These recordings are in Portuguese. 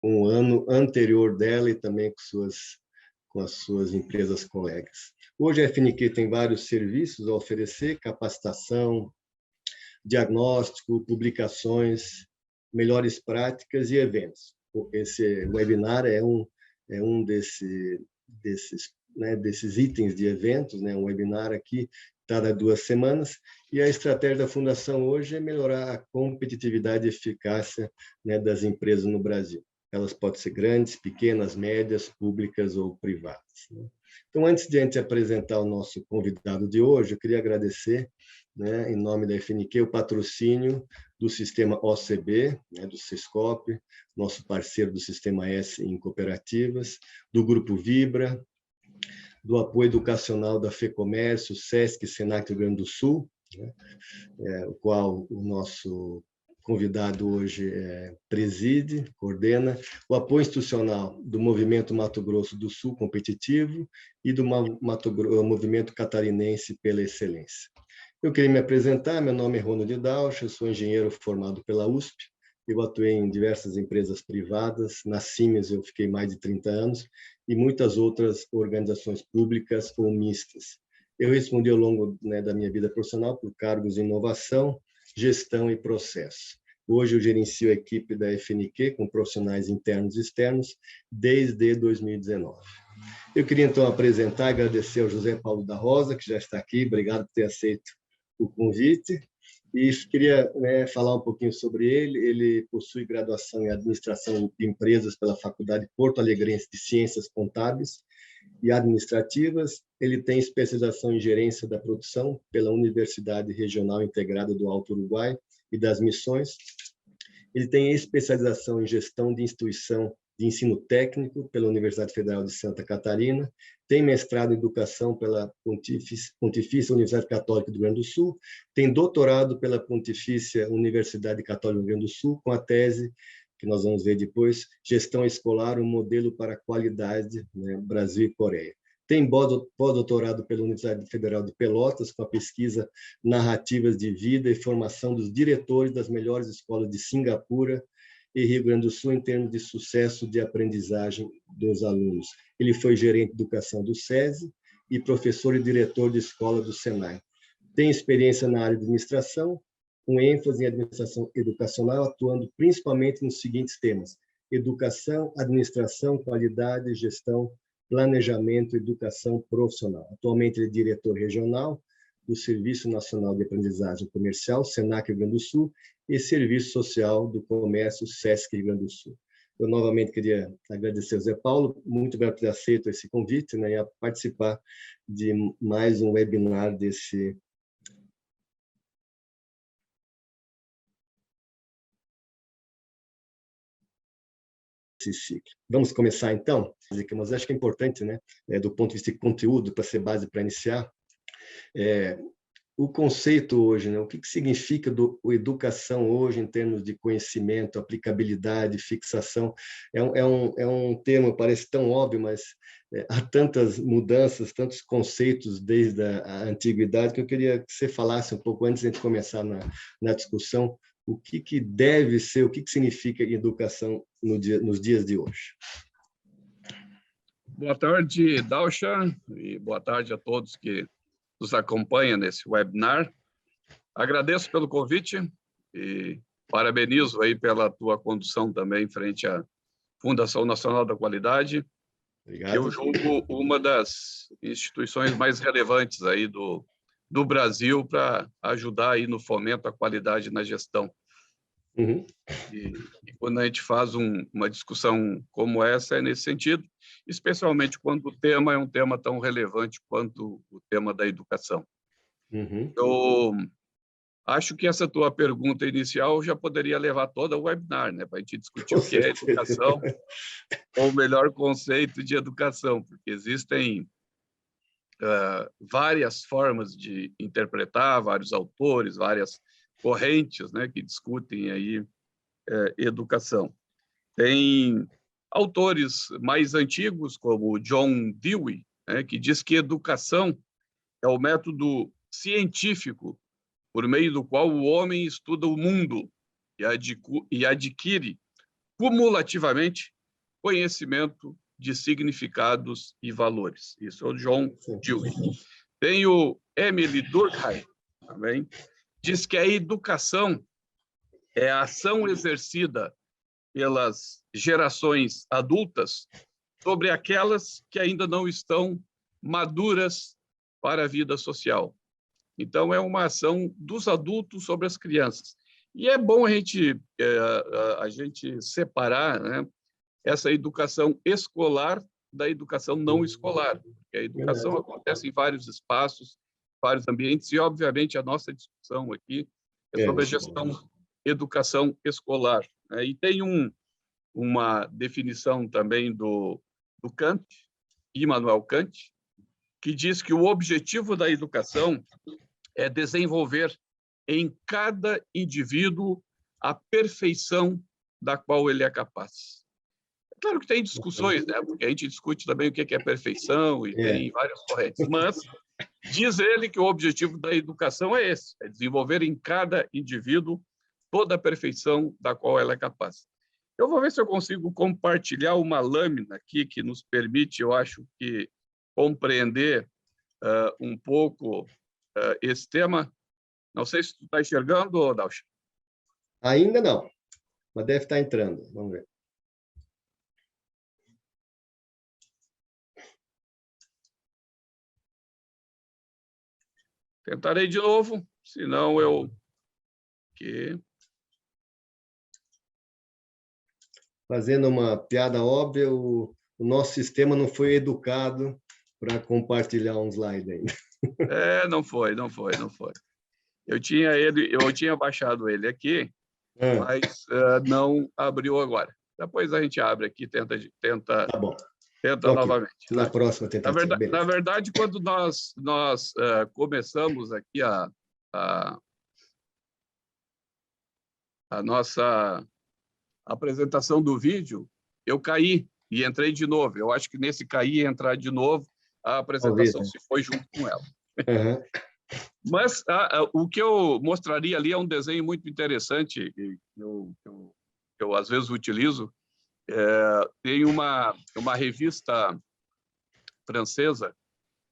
com o ano anterior dela e também com as suas empresas colegas. Hoje a FNQ tem vários serviços a oferecer: capacitação, diagnóstico, publicações, melhores práticas e eventos. Esse webinar é um desses itens de eventos, né? Um webinar aqui cada 2 semanas, e a estratégia da Fundação hoje é melhorar a competitividade e eficácia, né, das empresas no Brasil. Elas podem ser grandes, pequenas, médias, públicas ou privadas, né? Então, antes de a gente apresentar o nosso convidado de hoje, eu queria agradecer, né, em nome da FNQ, o patrocínio do Sistema OCB, né, do Sescop, nosso parceiro do Sistema S em cooperativas, do Grupo Vibra, do apoio educacional da FEComércio, SESC, Senac do Rio Grande do Sul, né, o qual o nosso convidado hoje preside, coordena, o apoio institucional do Movimento Mato Grosso do Sul Competitivo e do Movimento Catarinense pela Excelência. Eu queria me apresentar, meu nome é Ronald Dausch, eu sou engenheiro formado pela USP, eu atuei em diversas empresas privadas, na Siemens eu fiquei mais de 30 anos, e muitas outras organizações públicas ou mistas. Eu respondi ao longo, né, da minha vida profissional por cargos em inovação, gestão e processo. Hoje eu gerencio a equipe da FNQ com profissionais internos e externos desde 2019. Eu queria então apresentar e agradecer ao José Paulo da Rosa, que já está aqui, obrigado por ter aceito o convite. E queria, né, falar um pouquinho sobre ele. Ele possui graduação em Administração de Empresas pela Faculdade Porto Alegrense de Ciências Contábeis e Administrativas. Ele tem especialização em Gerência da Produção pela Universidade Regional Integrada do Alto Uruguai e das Missões. Ele tem especialização em Gestão de Instituição de Ensino Técnico pela Universidade Federal de Santa Catarina, tem mestrado em Educação pela Pontifícia Universidade Católica do Rio Grande do Sul, tem doutorado pela Pontifícia Universidade Católica do Rio Grande do Sul, com a tese, que nós vamos ver depois, Gestão Escolar, um modelo para a qualidade, né, Brasil e Coreia. Tem pós-doutorado pela Universidade Federal de Pelotas, com a pesquisa Narrativas de Vida e Formação dos Diretores das Melhores Escolas de Singapura e Rio Grande do Sul em termos de sucesso de aprendizagem dos alunos. Ele foi gerente de educação do SESI e professor e diretor de escola do Senai. Tem experiência na área de administração, com ênfase em administração educacional, atuando principalmente nos seguintes temas: educação, administração, qualidade, gestão, planejamento e educação profissional. Atualmente ele é diretor regional do Serviço Nacional de Aprendizagem Comercial, SENAC Rio Grande do Sul, e Serviço Social do Comércio, SESC Rio Grande do Sul. Eu novamente queria agradecer ao Zé Paulo, muito obrigado por ter aceito esse convite, né, e a participar de mais um webinar desse ciclo. Vamos começar então? Mas acho que é importante, né, do ponto de vista de conteúdo, para ser base para iniciar, o conceito hoje, né? O que significa educação hoje em termos de conhecimento, aplicabilidade, fixação? É um termo, parece tão óbvio, mas há tantas mudanças, tantos conceitos desde a antiguidade, que eu queria que você falasse um pouco, antes de a gente começar na discussão, o que deve ser, o que significa educação nos dias de hoje. Boa tarde, Dausha, e boa tarde a todos que nos acompanha nesse webinar. Agradeço pelo convite e parabenizo aí pela tua condução também frente à Fundação Nacional da Qualidade. Obrigado. Eu julgo uma das instituições mais relevantes aí do Brasil para ajudar aí no fomento à qualidade na gestão. Uhum. E quando a gente faz uma discussão como essa, é nesse sentido, especialmente quando o tema é um tema tão relevante quanto o tema da educação. Uhum. Eu acho que essa tua pergunta inicial já poderia levar toda o webinar, né, para a gente discutir o que é educação, ou o melhor conceito de educação, porque existem várias formas de interpretar, vários autores, várias correntes, né, que discutem aí educação. Tem autores mais antigos, como John Dewey, né, que diz que educação é o método científico por meio do qual o homem estuda o mundo e adquire cumulativamente, conhecimento de significados e valores. Isso é o John Dewey. Tem o Emily Durkheim, também, diz que a educação é a ação exercida pelas gerações adultas sobre aquelas que ainda não estão maduras para a vida social. Então, é uma ação dos adultos sobre as crianças. E é bom a gente separar, né, essa educação escolar da educação não escolar. Porque a educação acontece em vários espaços, vários ambientes, e, obviamente, a nossa discussão aqui é sobre a gestão educação escolar. E tem uma definição também do Kant, Immanuel Kant, que diz que o objetivo da educação é desenvolver em cada indivíduo a perfeição da qual ele é capaz. É claro que tem discussões, né? Porque a gente discute também o que é perfeição e tem várias correntes, mas diz ele que o objetivo da educação é esse, é desenvolver em cada indivíduo toda a perfeição da qual ela é capaz. Eu vou ver se eu consigo compartilhar uma lâmina aqui que nos permite, eu acho que, compreender um pouco esse tema. Não sei se tu está enxergando, Dalcha. Ainda não, mas deve estar entrando. Vamos ver. Tentarei de novo, senão eu... Aqui. Fazendo uma piada óbvia, o nosso sistema não foi educado para compartilhar um slide ainda. Não foi. Eu tinha baixado ele aqui, mas não abriu agora. Depois a gente abre aqui, tenta Tá bom. novamente. Na né? próxima tentativa. Na verdade, quando nós começamos aqui a nossa apresentação do vídeo, eu caí e entrei de novo. Eu acho que nesse cair e entrar de novo, a apresentação se foi junto com ela. Uhum. Mas o que eu mostraria ali é um desenho muito interessante, que eu às vezes utilizo. Tem uma revista francesa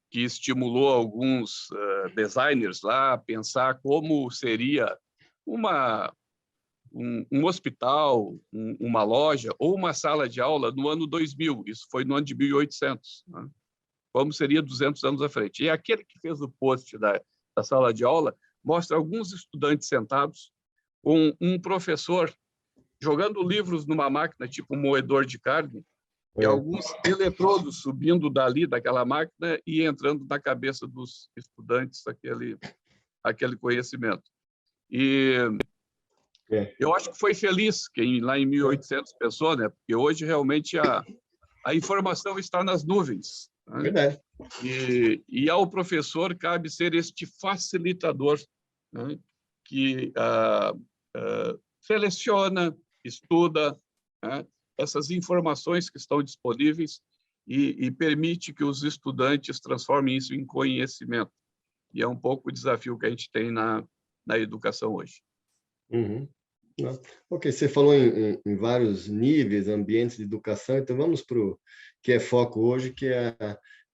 que estimulou alguns designers lá a pensar como seria um hospital, uma loja ou uma sala de aula no ano 2000. Isso foi no ano de 1800. Né? Como seria 200 anos à frente. E aquele que fez o post da sala de aula mostra alguns estudantes sentados com um professor jogando livros numa máquina, tipo um moedor de carne, e alguns eletrodos subindo daquela máquina e entrando na cabeça dos estudantes aquele conhecimento. E eu acho que foi feliz quem lá em 1800 pensou, né? Porque hoje realmente a informação está nas nuvens. Né? Verdade. E ao professor cabe ser este facilitador, né? Que seleciona, estuda, né? Essas informações que estão disponíveis e permite que os estudantes transformem isso em conhecimento. E é um pouco o desafio que a gente tem na educação hoje. Uhum. Ok, você falou em vários níveis, ambientes de educação, então vamos para o que é foco hoje, que é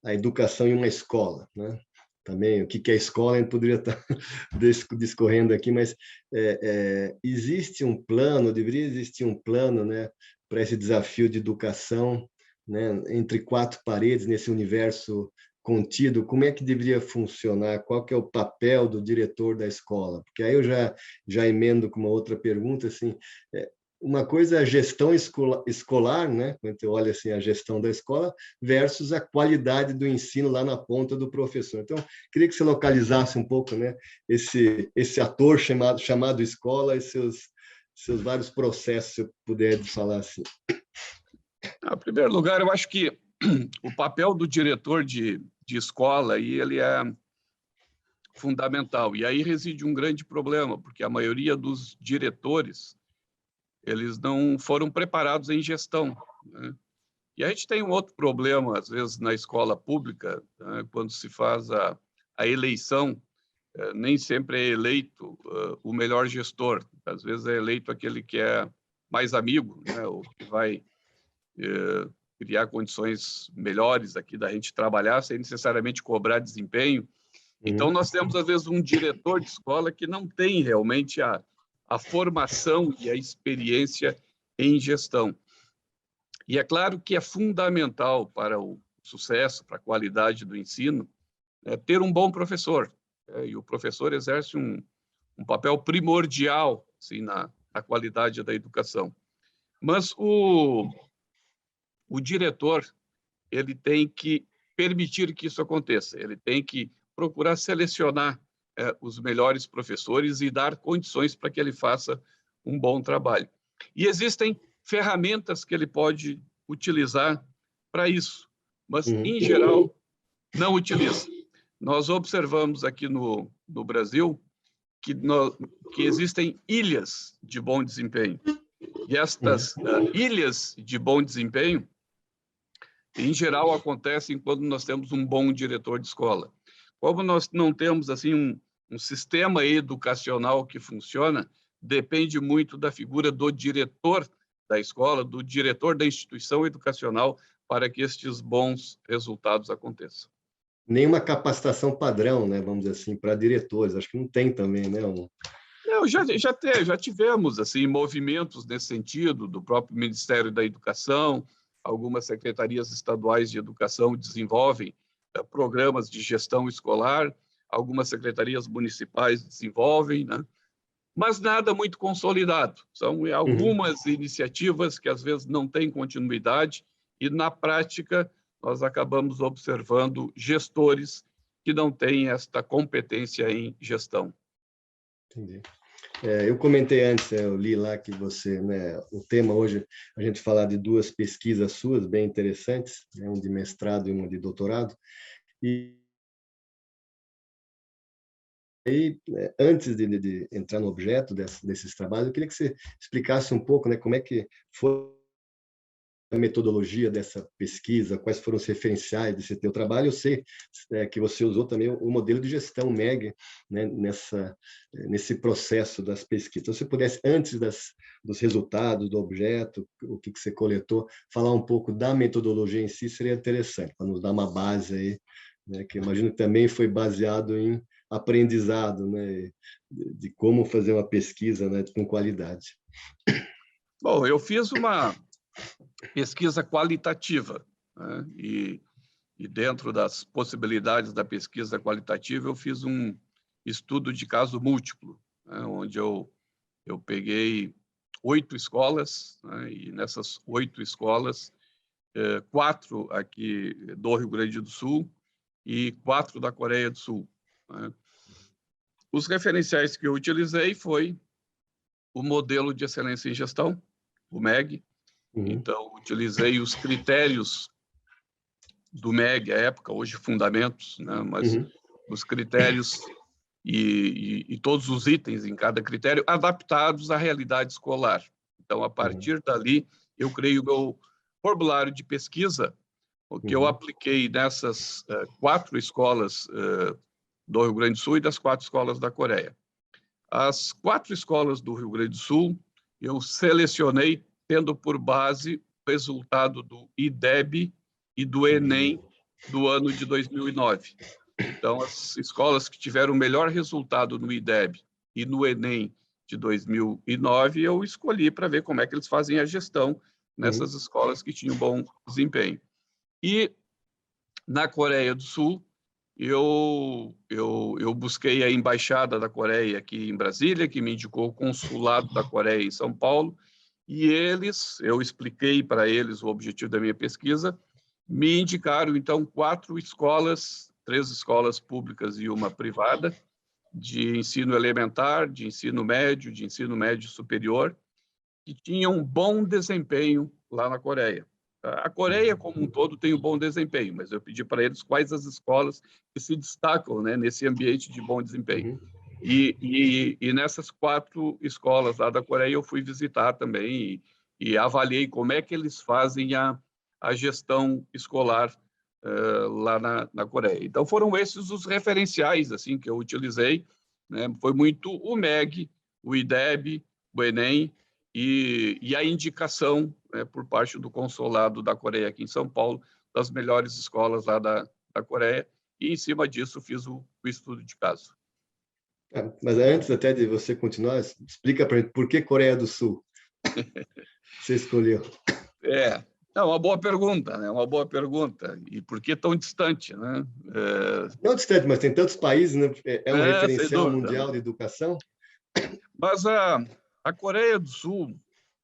a educação em uma escola, né? Também, o que é escola, a gente poderia estar discorrendo aqui, mas existe um plano, deveria existir um plano, né, para esse desafio de educação, né, entre quatro paredes, nesse universo contido. Como é que deveria funcionar? Qual que é o papel do diretor da escola? Porque aí eu já emendo com uma outra pergunta, assim, uma coisa é a gestão escolar, né? Quando você olha assim a gestão da escola versus a qualidade do ensino lá na ponta do professor. Então, queria que você localizasse um pouco, né, esse ator chamado escola e seus vários processos, se eu puder falar assim. Em primeiro lugar, eu acho que o papel do diretor de escola aí, ele é fundamental. E aí reside um grande problema, porque a maioria dos diretores eles não foram preparados em gestão. Né? E a gente tem um outro problema, às vezes, na escola pública, né? Quando se faz a eleição, nem sempre é eleito o melhor gestor. Às vezes é eleito aquele que é mais amigo, né? O que vai criar condições melhores aqui da gente trabalhar sem necessariamente cobrar desempenho. Então, nós temos, às vezes, um diretor de escola que não tem realmente a formação e a experiência em gestão. E é claro que é fundamental para o sucesso, para a qualidade do ensino, ter um bom professor. E o professor exerce um papel primordial assim, na qualidade da educação. Mas o diretor, ele tem que permitir que isso aconteça, ele tem que procurar selecionar os melhores professores e dar condições para que ele faça um bom trabalho. E existem ferramentas que ele pode utilizar para isso, mas, em geral, não utiliza. Nós observamos aqui no Brasil que existem ilhas de bom desempenho. E estas ilhas de bom desempenho, em geral, acontecem quando nós temos um bom diretor de escola. Como nós não temos assim um sistema educacional que funciona, depende muito da figura do diretor da escola, do diretor da instituição educacional, para que estes bons resultados aconteçam. Nenhuma capacitação padrão, né, vamos dizer assim, para diretores. Acho que não tem também, né? Não, já tivemos assim movimentos nesse sentido do próprio Ministério da Educação. Algumas secretarias estaduais de educação desenvolvem programas de gestão escolar, algumas secretarias municipais desenvolvem, né? Mas nada muito consolidado. São algumas iniciativas que às vezes não têm continuidade e, na prática, nós acabamos observando gestores que não têm esta competência em gestão. Entendi. Eu comentei antes, eu li lá que você, né, o tema hoje, a gente falar de duas pesquisas suas bem interessantes, né, uma de mestrado e uma de doutorado. E aí, antes de entrar no objeto desses trabalhos, eu queria que você explicasse um pouco, né, como é que foi a metodologia dessa pesquisa, quais foram os referenciais desse teu trabalho. Eu sei que você usou também o modelo de gestão MEG, né, nesse processo das pesquisas. Então, se você pudesse, antes dos resultados do objeto, o que você coletou, falar um pouco da metodologia em si, seria interessante, para nos dar uma base aí, né, que eu imagino que também foi baseado em aprendizado, né, de como fazer uma pesquisa, né, com qualidade. Bom, eu fiz uma pesquisa qualitativa, né? E dentro das possibilidades da pesquisa qualitativa, eu fiz um estudo de caso múltiplo, né? Onde eu peguei 8 escolas, né? E nessas 8 escolas, 4 aqui do Rio Grande do Sul e 4 da Coreia do Sul, né? Os referenciais que eu utilizei foi o modelo de excelência em gestão, o MEG. Então, utilizei os critérios do MEG, à época, hoje fundamentos, né? Mas os critérios e todos os itens em cada critério adaptados à realidade escolar. Então, a partir dali, eu criei o meu formulário de pesquisa, que eu apliquei nessas 4 escolas do Rio Grande do Sul e das 4 escolas da Coreia. As 4 escolas do Rio Grande do Sul, eu selecionei tendo por base o resultado do IDEB e do Enem do ano de 2009. Então, as escolas que tiveram o melhor resultado no IDEB e no Enem de 2009, eu escolhi para ver como é que eles fazem a gestão nessas escolas que tinham bom desempenho. E na Coreia do Sul, eu busquei a Embaixada da Coreia aqui em Brasília, que me indicou o Consulado da Coreia em São Paulo, e eu expliquei para eles o objetivo da minha pesquisa, me indicaram, então, 4 escolas, 3 escolas públicas e uma privada, de ensino elementar, de ensino médio superior, que tinham um bom desempenho lá na Coreia. A Coreia, como um todo, tem um bom desempenho, mas eu pedi para eles quais as escolas que se destacam, né, nesse ambiente de bom desempenho. E nessas 4 escolas lá da Coreia eu fui visitar também e avaliei como é que eles fazem a gestão escolar lá na Coreia. Então, foram esses os referenciais assim, que eu utilizei, né? Foi muito o MEG, o IDEB, o Enem e a indicação, né, por parte do consulado da Coreia aqui em São Paulo, das melhores escolas lá da Coreia, e em cima disso fiz o estudo de caso. Mas antes até de você continuar, explica para mim por que Coreia do Sul você escolheu. É uma boa pergunta, né? Uma boa pergunta. E por que tão distante, né? Não distante, mas tem tantos países, né? É um sem referencial dúvida, mundial né? de educação. Mas a Coreia do Sul,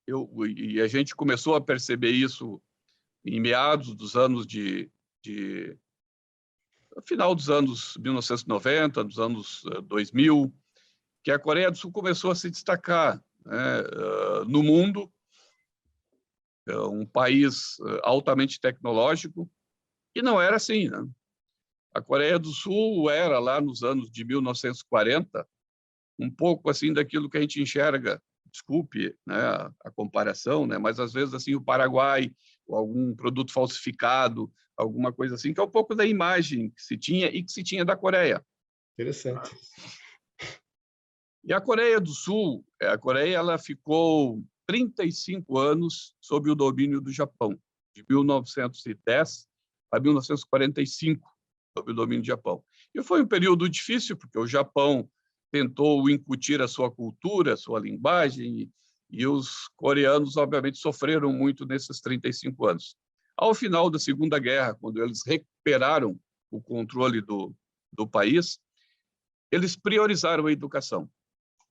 e a gente começou a perceber isso em meados dos anos final dos anos 1990, dos anos 2000, que a Coreia do Sul começou a se destacar, né, no mundo, um país altamente tecnológico, e não era assim, né? A Coreia do Sul era, lá nos anos de 1940, um pouco assim daquilo que a gente enxerga, desculpe, né, a comparação, né, mas às vezes assim o Paraguai, ou algum produto falsificado, alguma coisa assim, que é um pouco da imagem que se tinha e que se tinha da Coreia. Interessante. E a Coreia do Sul, a Coreia, ela ficou 35 anos sob o domínio do Japão, de 1910 a 1945, sob o domínio do Japão. E foi um período difícil, porque o Japão tentou incutir a sua cultura, a sua linguagem, e os coreanos, obviamente, sofreram muito nesses 35 anos. Ao final da Segunda Guerra, quando eles recuperaram o controle do país, eles priorizaram a educação,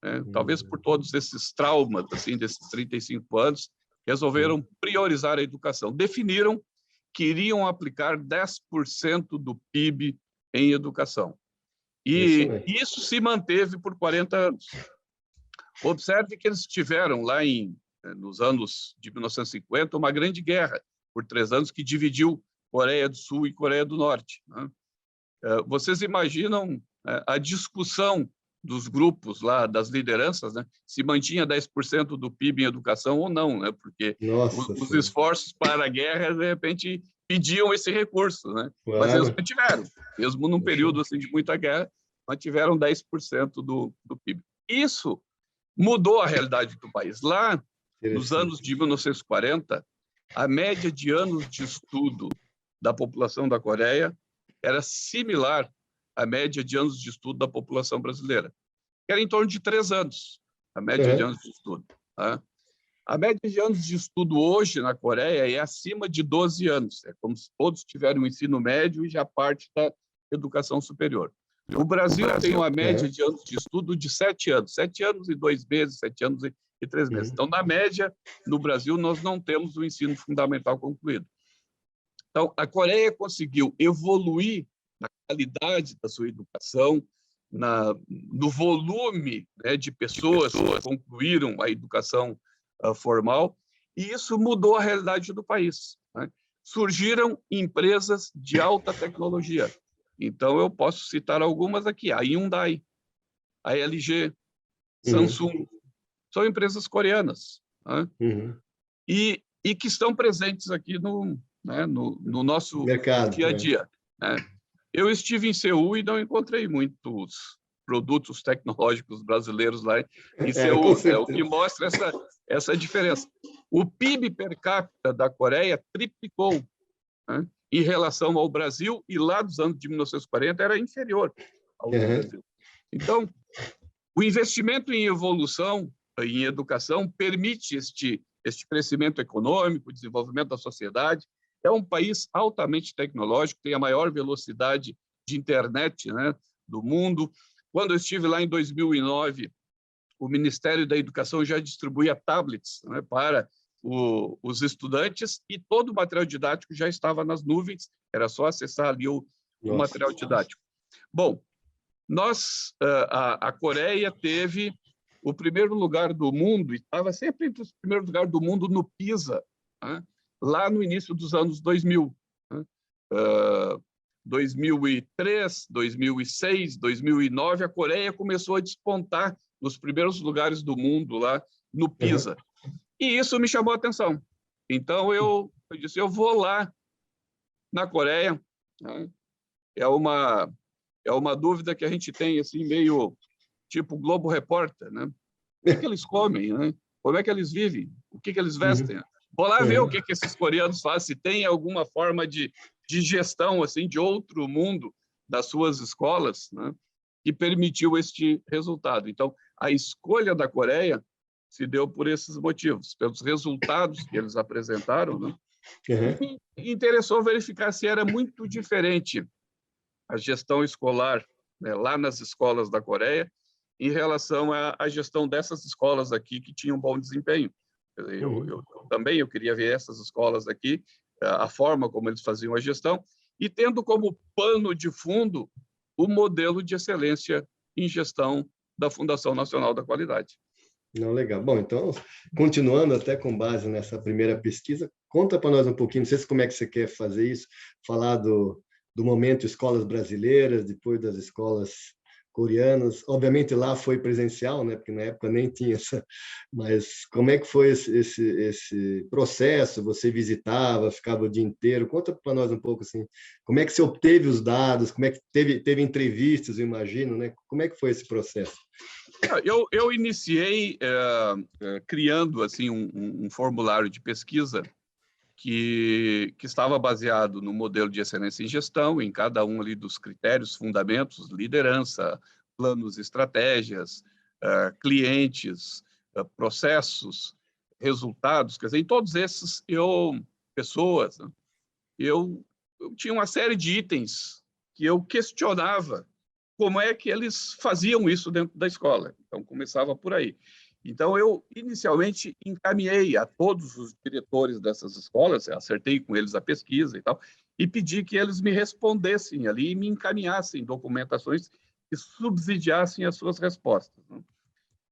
né? Talvez por todos esses traumas, assim, desses 35 anos, resolveram priorizar a educação. Definiram que iriam aplicar 10% do PIB em educação. E isso se manteve por 40 anos. Observe que eles tiveram lá nos anos de 1950 uma grande guerra por 3 anos que dividiu Coreia do Sul e Coreia do Norte, né? Vocês imaginam a discussão dos grupos lá, das lideranças, né? Se mantinha 10% do PIB em educação ou não, né? Porque os esforços para a guerra, de repente, pediam esse recurso, né? Claro. Mas eles mantiveram, mesmo num período assim, de muita guerra, mantiveram 10% do PIB. Isso mudou a realidade do país. Lá, nos anos de 1940, a média de anos de estudo da população da Coreia era similar à média de anos de estudo da população brasileira, que era em torno de 3 anos, a média de anos de estudo. Tá? A média de anos de estudo hoje na Coreia é acima de 12 anos. É como se todos tiverem um ensino médio e já parte da educação superior. O Brasil tem uma média de anos de estudo de 7 anos. 7 anos e 2 meses, 7 anos e 3 meses. Então, na média, no Brasil, nós não temos o ensino fundamental concluído. Então, a Coreia conseguiu evoluir na qualidade da sua educação, no volume, né, de pessoas que concluíram a educação formal, e isso mudou a realidade do país, né? Surgiram empresas de alta tecnologia. Então, eu posso citar algumas aqui: a Hyundai, a LG, Samsung, são empresas coreanas, né? E que estão presentes aqui no nosso mercado, dia a dia, né? Eu estive em Seul e não encontrei muitos produtos tecnológicos brasileiros lá em Seul, o que mostra essa diferença. O PIB per capita da Coreia triplicou, né, em relação ao Brasil, e lá dos anos de 1940 era inferior ao do Brasil. Então, o investimento em evolução, em educação, permite este crescimento econômico, desenvolvimento da sociedade. É um país altamente tecnológico, tem a maior velocidade de internet, né, do mundo. Quando eu estive lá em 2009, o Ministério da Educação já distribuía tablets, né, para os estudantes, e todo o material didático já estava nas nuvens, era só acessar ali o material didático. Bom, a Coreia teve o primeiro lugar do mundo, e estava sempre entre os primeiros lugares do mundo no PISA, né, lá no início dos anos 2000. Né? 2003, 2006, 2009, a Coreia começou a despontar nos primeiros lugares do mundo lá no PISA. E isso me chamou a atenção. Então, eu disse, eu vou lá na Coreia. Né? É uma dúvida que a gente tem, assim, meio tipo Globo Repórter, né? O que eles comem, né? como é que eles vivem, o que eles vestem. Vou lá ver o que esses coreanos fazem, se tem alguma forma de gestão assim, de outro mundo das suas escolas, né, que permitiu este resultado. Então, a escolha da Coreia se deu por esses motivos, pelos resultados que eles apresentaram, né? E me interessou verificar se era muito diferente a gestão escolar, né, lá nas escolas da Coreia em relação à gestão dessas escolas aqui que tinham bom desempenho. Também eu queria ver essas escolas aqui, a forma como eles faziam a gestão, e tendo como pano de fundo o modelo de excelência em gestão da Fundação Nacional da Qualidade. Não, legal. Bom, então, continuando até com base nessa primeira pesquisa, conta para nós um pouquinho, não sei como é que você quer fazer isso, falar do momento escolas brasileiras, depois das escolas coreanas. Obviamente lá foi presencial, né? Porque na época nem tinha essa. Mas como é que foi esse processo? Você visitava, ficava o dia inteiro? Conta para nós um pouco assim. Como é que você obteve os dados? Como é que teve entrevistas, eu imagino, né? Como é que foi esse processo? Eu iniciei criando assim um formulário de pesquisa que estava baseado no modelo de excelência em gestão, em cada um ali dos critérios, fundamentos, liderança, planos, estratégias, clientes, processos, resultados, quer dizer, em todos esses pessoas, né, eu tinha uma série de itens que eu questionava como é que eles faziam isso dentro da escola. Então, começava por aí. Então, eu, inicialmente, encaminhei a todos os diretores dessas escolas, acertei com eles a pesquisa e tal, e pedi que eles me respondessem ali e me encaminhassem documentações que subsidiassem as suas respostas.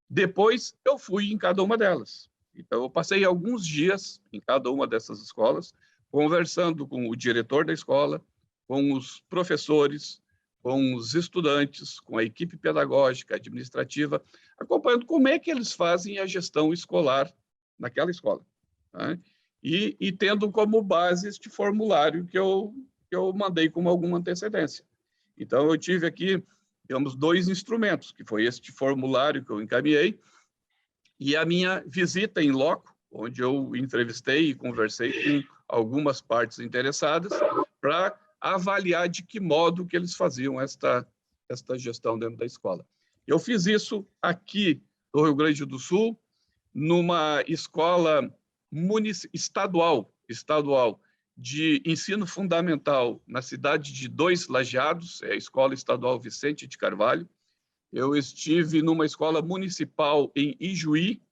Depois, eu fui em cada uma delas. Então, eu passei alguns dias em cada uma dessas escolas, conversando com o diretor da escola, com os professores, com os estudantes, com a equipe pedagógica, administrativa, acompanhando como é que eles fazem a gestão escolar naquela escola. Né? E tendo como base este formulário que eu mandei com alguma antecedência. Então, eu tive aqui, digamos, 2 instrumentos, que foi este formulário que eu encaminhei e a minha visita em loco, onde eu entrevistei e conversei com algumas partes interessadas para avaliar de que modo que eles faziam esta gestão dentro da escola. Eu fiz isso aqui no Rio Grande do Sul, numa escola estadual de ensino fundamental na cidade de Dois Lajeados, é a Escola Estadual Vicente de Carvalho. Eu estive numa escola municipal em Ijuí,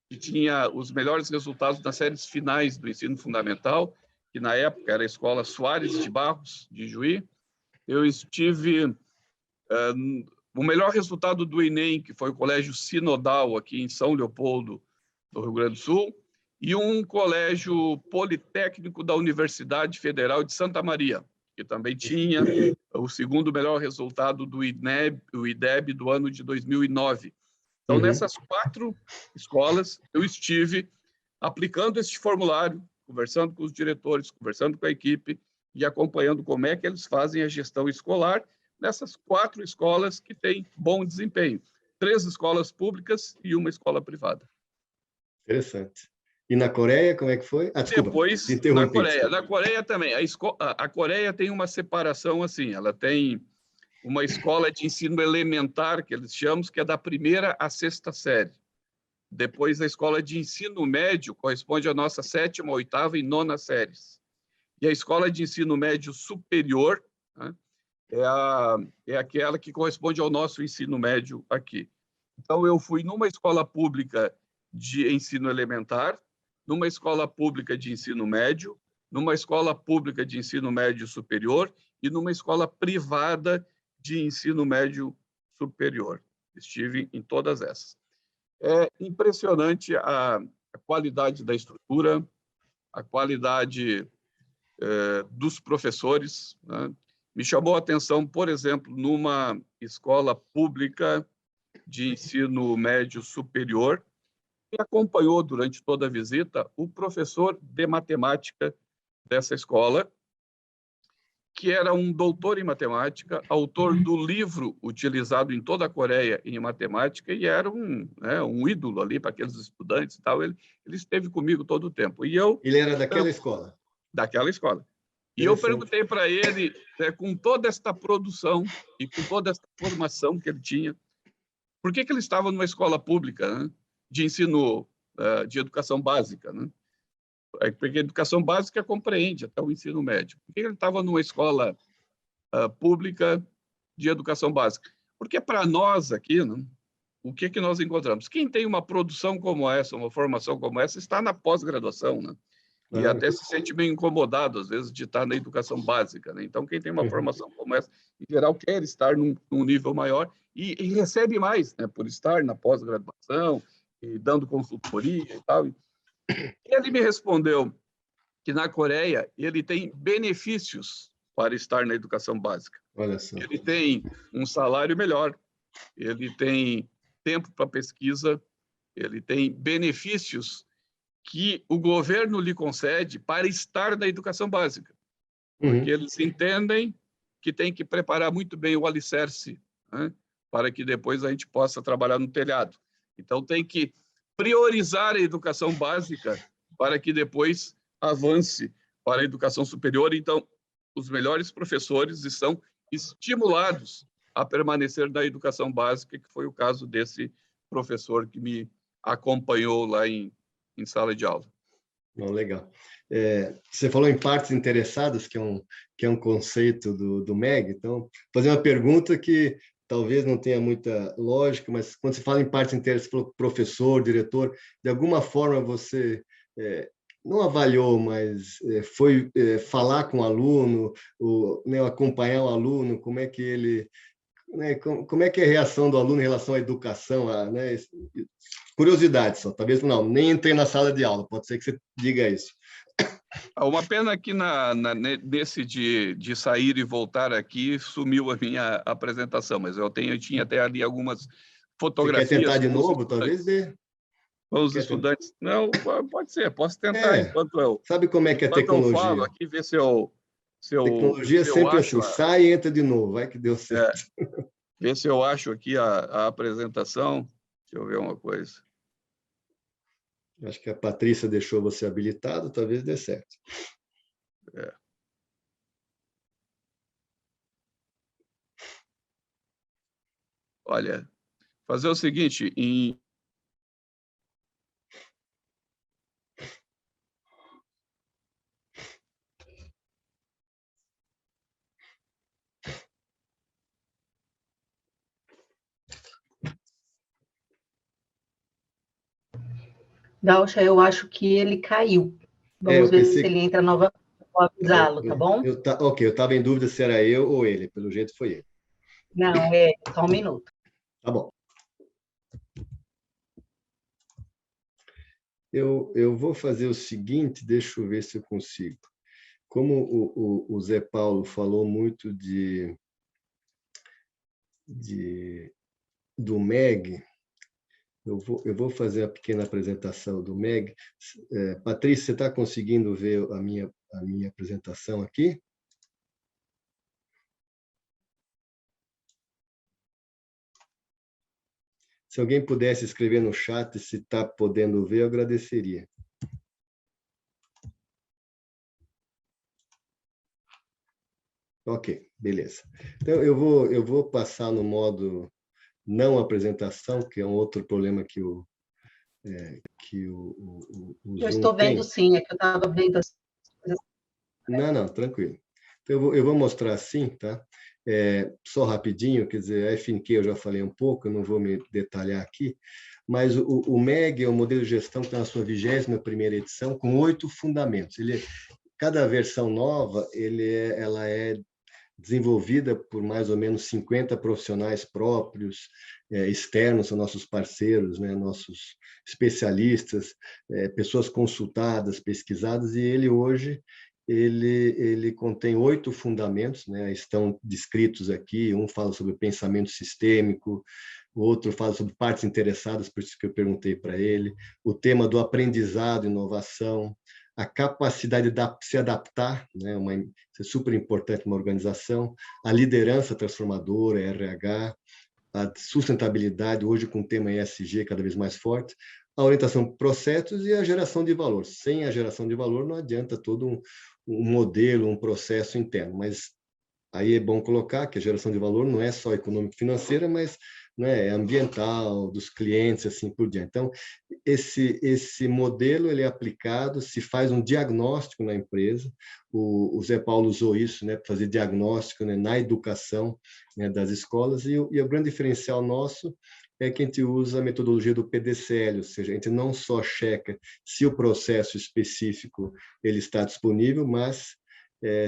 que tinha os melhores resultados nas séries finais do ensino fundamental, que na época era a Escola Soares de Barros, de Ijuí. Eu estive o melhor resultado do Enem, que foi o Colégio Sinodal, aqui em São Leopoldo, do Rio Grande do Sul, e um colégio politécnico da Universidade Federal de Santa Maria, que também tinha o segundo melhor resultado do IDEB do ano de 2009. Então, nessas 4 escolas, eu estive aplicando esse formulário, conversando com os diretores, conversando com a equipe e acompanhando como é que eles fazem a gestão escolar nessas 4 escolas que têm bom desempenho. 3 escolas públicas e uma escola privada. Interessante. E na Coreia, como é que foi? Desculpa, depois, na Coreia. Na Coreia também. A Coreia tem uma separação assim, ela tem uma escola de ensino elementar, que eles chamam, que é da 1ª à 6ª série. Depois, a escola de ensino médio corresponde à nossa 7ª, 8ª e 9ª séries. E a escola de ensino médio superior, né, é aquela que corresponde ao nosso ensino médio aqui. Então, eu fui numa escola pública de ensino elementar, numa escola pública de ensino médio, numa escola pública de ensino médio superior e numa escola privada de ensino médio superior. Estive em todas essas. É impressionante a qualidade da estrutura, a qualidade dos professores, né? Me chamou a atenção, por exemplo, numa escola pública de ensino médio superior, que acompanhou durante toda a visita o professor de matemática dessa escola, que era um doutor em matemática, autor do livro utilizado em toda a Coreia em matemática, e era um ídolo ali para aqueles estudantes e tal. Ele esteve comigo todo o tempo. E Ele era daquela escola? Daquela escola. E eu perguntei para ele, com toda esta produção e com toda esta formação que ele tinha, por que ele estava numa escola pública, né, de ensino, de educação básica, né? Porque a educação básica compreende até o ensino médio. Por que ele estava numa escola pública de educação básica? Porque para nós aqui, né, o que nós encontramos? Quem tem uma produção como essa, uma formação como essa, está na pós-graduação, né? E até se sente meio incomodado, às vezes, de estar na educação básica, né? Então, quem tem uma formação como essa, em geral, quer estar num nível maior e recebe mais, né, por estar na pós-graduação e dando consultoria e tal. E ele me respondeu que na Coreia ele tem benefícios para estar na educação básica. Olha só. Ele tem um salário melhor, ele tem tempo para pesquisa, ele tem benefícios que o governo lhe concede para estar na educação básica, porque eles entendem que tem que preparar muito bem o alicerce, né, para que depois a gente possa trabalhar no telhado. Então, tem que priorizar a educação básica para que depois avance para a educação superior. Então, os melhores professores estão estimulados a permanecer na educação básica, que foi o caso desse professor que me acompanhou lá em sala de aula. Não, legal. Você falou em partes interessadas, que é um conceito do MEG. Então, vou fazer uma pergunta que talvez não tenha muita lógica, mas quando se fala em partes interessadas, você falou professor, diretor, de alguma forma você não avaliou, mas foi falar com o aluno, né, acompanhar o aluno, como é que ele... Né, como é que é a reação do aluno em relação à educação, né? Curiosidade só, talvez não, nem entrei na sala de aula, pode ser que você diga isso. Uma pena que nesse de sair e voltar aqui sumiu a minha apresentação, mas eu tinha até ali algumas fotografias. Você quer tentar de novo? Talvez dê. Com os estudantes. Não, pode ser, posso tentar enquanto eu... Sabe como é que é a tecnologia? Eu falo aqui, ver se eu tecnologia é sempre assim, sai e entra de novo, vai que deu certo. Ver se eu acho aqui a apresentação. Deixa eu ver uma coisa. Acho que a Patrícia deixou você habilitado, talvez dê certo. Olha, fazer o seguinte, Gaucha, eu acho que ele caiu. Vamos ver se ele entra novamente. Vou avisá-lo, tá bom? Ok, eu estava em dúvida se era eu ou ele, pelo jeito foi ele. Não, só um minuto. Tá bom. Eu vou fazer o seguinte, deixa eu ver se eu consigo. Como o Zé Paulo falou muito do MEG, eu vou fazer a pequena apresentação do MEG. Patrícia, você está conseguindo ver a minha apresentação aqui? Se alguém pudesse escrever no chat se está podendo ver, eu agradeceria. Ok, beleza. Então, eu vou passar no modo não apresentação, que é um outro problema que o Zoom eu estou vendo tem. sim, é que eu estava vendo as coisas. Não, tranquilo. Então, eu vou mostrar assim, tá? Só rapidinho, quer dizer, a FNQ eu já falei um pouco, eu não vou me detalhar aqui, mas o MEG é o modelo de gestão que está na sua 21ª edição, com 8 fundamentos. Cada versão nova, ela é desenvolvida por mais ou menos 50 profissionais próprios, externos, são nossos parceiros, né, nossos especialistas, pessoas consultadas, pesquisadas, e ele hoje ele contém 8 fundamentos, né, estão descritos aqui, um fala sobre pensamento sistêmico, o outro fala sobre partes interessadas, por isso que eu perguntei para ele, o tema do aprendizado e inovação, a capacidade de se adaptar, né? Isso é super importante uma organização, a liderança transformadora, RH, a sustentabilidade, hoje com o tema ESG cada vez mais forte, a orientação para processos e a geração de valor. Sem a geração de valor não adianta todo um modelo, um processo interno, mas aí é bom colocar que a geração de valor não é só econômico-financeira, mas, né, é ambiental, dos clientes, assim por diante. Então, esse modelo ele é aplicado, se faz um diagnóstico na empresa. O Zé Paulo usou isso, né, para fazer diagnóstico, né, na educação, né, das escolas, e o grande diferencial nosso é que a gente usa a metodologia do PDCL, ou seja, a gente não só checa se o processo específico ele está disponível, mas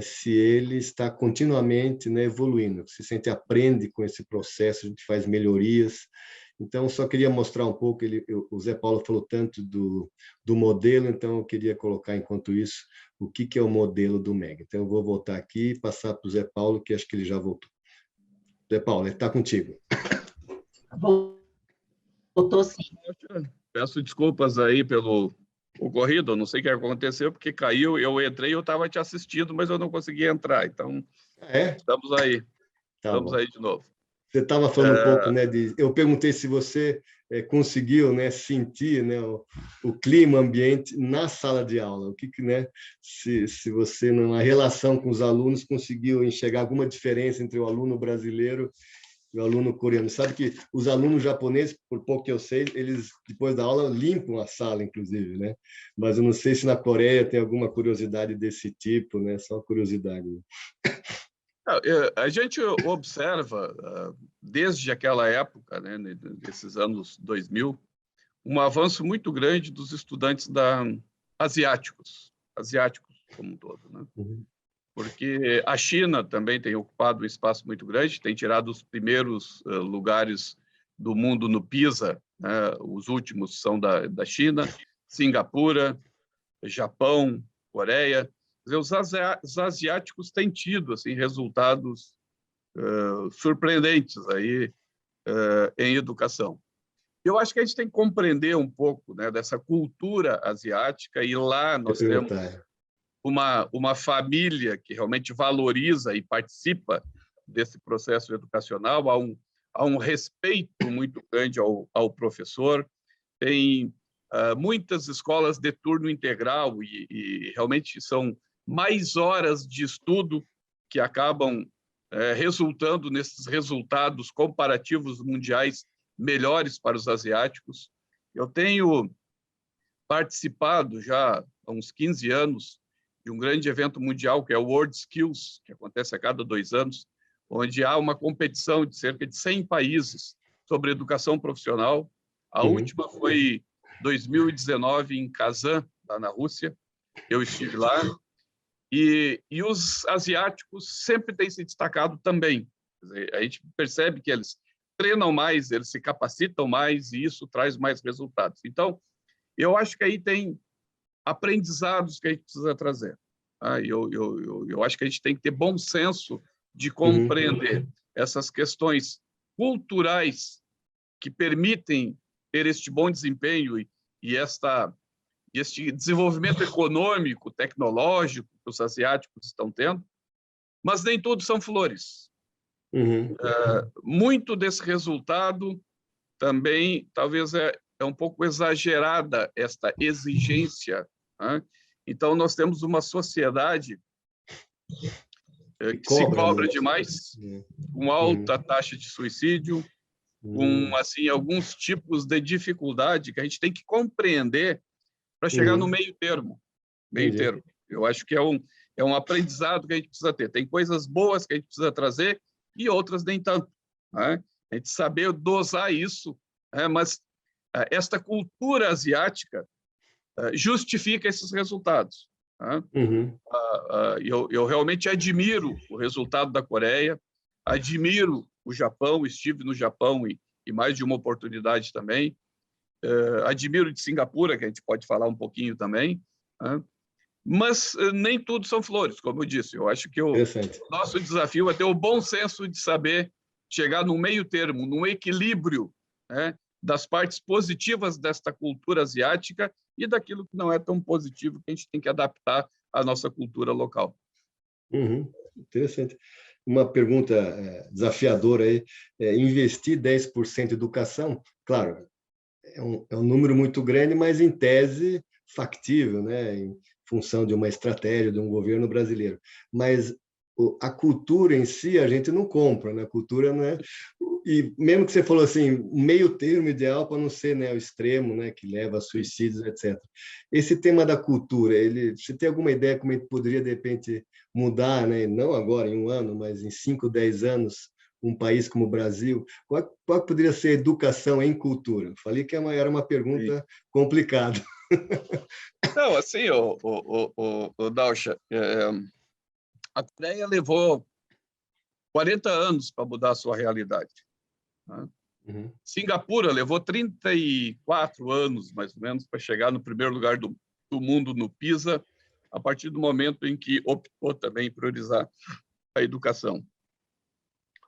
se ele está continuamente, né, evoluindo, se a gente aprende com esse processo, a gente faz melhorias. Então, só queria mostrar um pouco, o Zé Paulo falou tanto do modelo, então eu queria colocar, enquanto isso, o que é o modelo do MEG. Então, eu vou voltar aqui e passar para o Zé Paulo, que acho que ele já voltou. Zé Paulo, ele está contigo. Voltou sim. Peço desculpas aí pelo ocorrido, não sei o que aconteceu, porque caiu, eu entrei, eu estava te assistindo, mas eu não consegui entrar, então estamos aí, estamos aí de novo. Você estava falando um pouco, né, eu perguntei se você conseguiu, né, sentir, né, o clima ambiente na sala de aula, o que né, se você, na relação com os alunos, conseguiu enxergar alguma diferença entre o aluno brasileiro e o aluno coreano. Sabe que os alunos japoneses, por pouco que eu sei, eles, depois da aula, limpam a sala, inclusive, né? Mas eu não sei se na Coreia tem alguma curiosidade desse tipo, né? Só curiosidade. A gente observa, desde aquela época, né, desses anos 2000, um avanço muito grande dos estudantes asiáticos como um todo, né? Uhum. Porque a China também tem ocupado um espaço muito grande, tem tirado os primeiros lugares do mundo no PISA, né? Os últimos são da China, Singapura, Japão, Coreia. Os asiáticos têm tido assim, resultados surpreendentes aí, em educação. Eu acho que a gente tem que compreender um pouco, né, dessa cultura asiática, e lá nós temos uma família que realmente valoriza e participa desse processo educacional, há um respeito muito grande ao professor, tem muitas escolas de turno integral e realmente são mais horas de estudo que acabam resultando nesses resultados comparativos mundiais melhores para os asiáticos. Eu tenho participado já há uns 15 anos de um grande evento mundial, que é o World Skills, que acontece a cada 2 anos, onde há uma competição de cerca de 100 países sobre educação profissional. A última foi 2019, em Kazan, lá na Rússia. Eu estive lá. E os asiáticos sempre têm se destacado também. Quer dizer, a gente percebe que eles treinam mais, eles se capacitam mais, e isso traz mais resultados. Então, eu acho que aí tem aprendizados que a gente precisa trazer. Eu acho que a gente tem que ter bom senso de compreender essas questões culturais que permitem ter este bom desempenho e este desenvolvimento econômico, tecnológico que os asiáticos estão tendo, mas nem tudo são flores. Muito desse resultado também, talvez, é um pouco exagerada esta exigência, né? Então, nós temos uma sociedade que se cobra demais, com alta taxa de suicídio, com assim, alguns tipos de dificuldade que a gente tem que compreender para chegar no meio termo. Eu acho que é um aprendizado que a gente precisa ter. Tem coisas boas que a gente precisa trazer e outras nem tanto, né? A gente saber dosar isso, né? Mas esta cultura asiática justifica esses resultados, né? Eu realmente admiro o resultado da Coreia, admiro o Japão, estive no Japão e mais de uma oportunidade também, admiro de Singapura, que a gente pode falar um pouquinho também, né? Mas nem tudo são flores, como eu disse. Eu acho que o nosso desafio é ter o bom senso de saber chegar no meio termo, num equilíbrio, né, das partes positivas desta cultura asiática e daquilo que não é tão positivo, que a gente tem que adaptar à nossa cultura local. Interessante. Uma pergunta desafiadora aí, investir 10% em educação, claro, é um número muito grande, mas em tese factível, né? Em função de uma estratégia de um governo brasileiro. Mas a cultura em si a gente não compra, né? A cultura não é... E mesmo que você falou assim, meio termo ideal para não ser, né, o extremo, né, que leva a suicídios, etc. Esse tema da cultura, você tem alguma ideia como ele poderia, de repente, mudar, né? Não agora, em um ano, mas em 5, 10 anos, um país como o Brasil? Qual poderia ser a educação em cultura? Falei que era uma pergunta complicada. Não, assim, o Dalcha, a Coreia levou 40 anos para mudar a sua realidade. Né? Singapura levou 34 anos, mais ou menos, para chegar no primeiro lugar do mundo no PISA, a partir do momento em que optou também em priorizar a educação.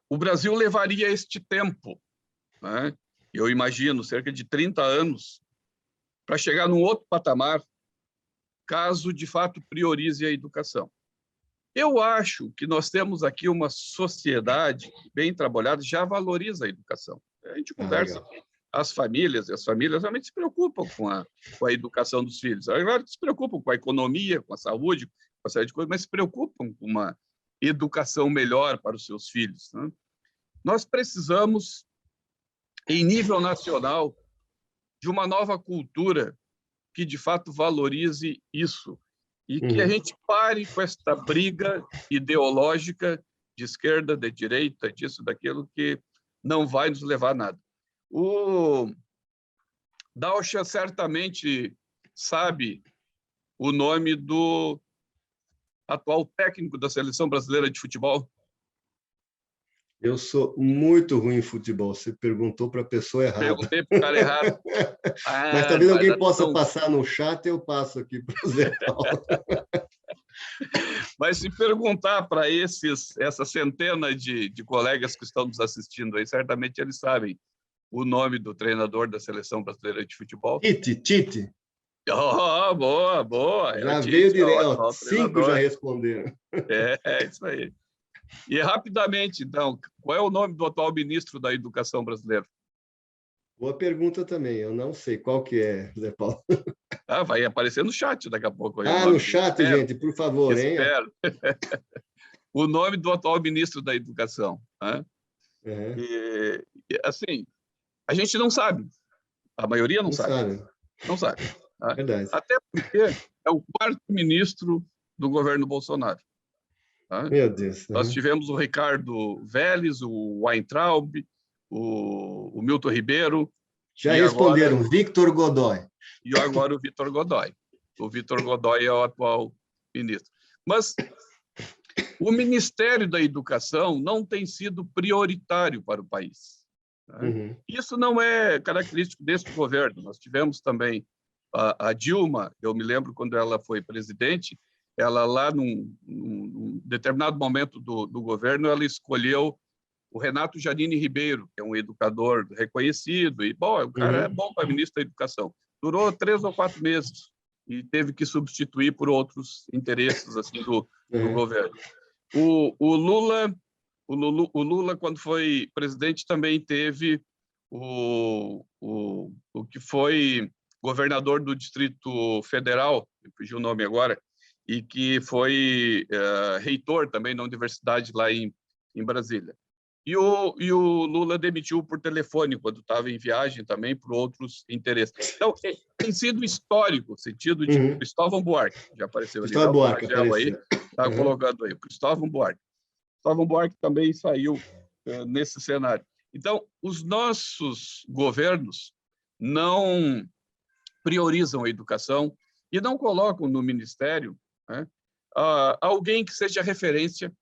O Brasil levaria este tempo, né? Eu imagino, cerca de 30 anos, para chegar num outro patamar, caso, de fato, priorize a educação. Eu acho que nós temos aqui uma sociedade bem trabalhada, já valoriza a educação. A gente conversa com as famílias, e as famílias realmente se preocupam com a educação dos filhos. Agora, se preocupam com a economia, com a saúde, com uma série de coisas, mas se preocupam com uma educação melhor para os seus filhos. Né? Nós precisamos, em nível nacional, de uma nova cultura que, de fato, valorize isso e que a gente pare com esta briga ideológica de esquerda, de direita, disso, daquilo, que não vai nos levar a nada. O Dalcha certamente sabe o nome do atual técnico da Seleção Brasileira de Futebol. Eu sou muito ruim em futebol. Você perguntou para a pessoa errada. Perguntei para o cara errado. Mas talvez alguém possa passar no chat, eu passo aqui para o Zé Paulo. Mas se perguntar para essa centena de colegas que estão nos assistindo aí, certamente eles sabem o nome do treinador da Seleção Brasileira de Futebol. Tite. Oh, boa. Já veio direto. 5 já responderam. É isso aí. E rapidamente, então, qual é o nome do atual ministro da Educação brasileira? Boa pergunta também. Eu não sei qual que é, Zé Paulo. Vai aparecer no chat daqui a pouco. No chat, gente, por favor, hein? O nome do atual ministro da Educação. Né? E, assim, a gente não sabe. A maioria não sabe. Não sabe. Tá? Verdade. Até porque é o 4º ministro do governo Bolsonaro. Tá? Meu Deus. Nós tivemos o Ricardo Vélez, o Weintraub, o Milton Ribeiro. Já responderam, agora, Victor Godoy. E agora o Vitor Godoy. O Vitor Godoy é o atual ministro. Mas o Ministério da Educação não tem sido prioritário para o país. Né? Isso não é característico deste governo. Nós tivemos também a Dilma, eu me lembro quando ela foi presidente, ela lá num determinado momento do governo, ela escolheu o Renato Janine Ribeiro, que é um educador reconhecido, e bom, o cara é bom para ministro da Educação. Durou 3 ou 4 meses e teve que substituir por outros interesses assim do governo. O Lula, quando foi presidente, também teve o que foi governador do Distrito Federal, me fugiu o nome agora, e que foi reitor também na universidade lá em Brasília. E o Lula demitiu por telefone quando estava em viagem também por outros interesses. Então, tem sido histórico, no sentido de Cristóvão Buarque, já apareceu ali. Cristóvão Buarque apareceu. Aí, está colocando aí, o Cristóvão Buarque. Cristóvão Buarque também saiu nesse cenário. Então, os nossos governos não priorizam a educação e não colocam no ministério, né, alguém que seja referência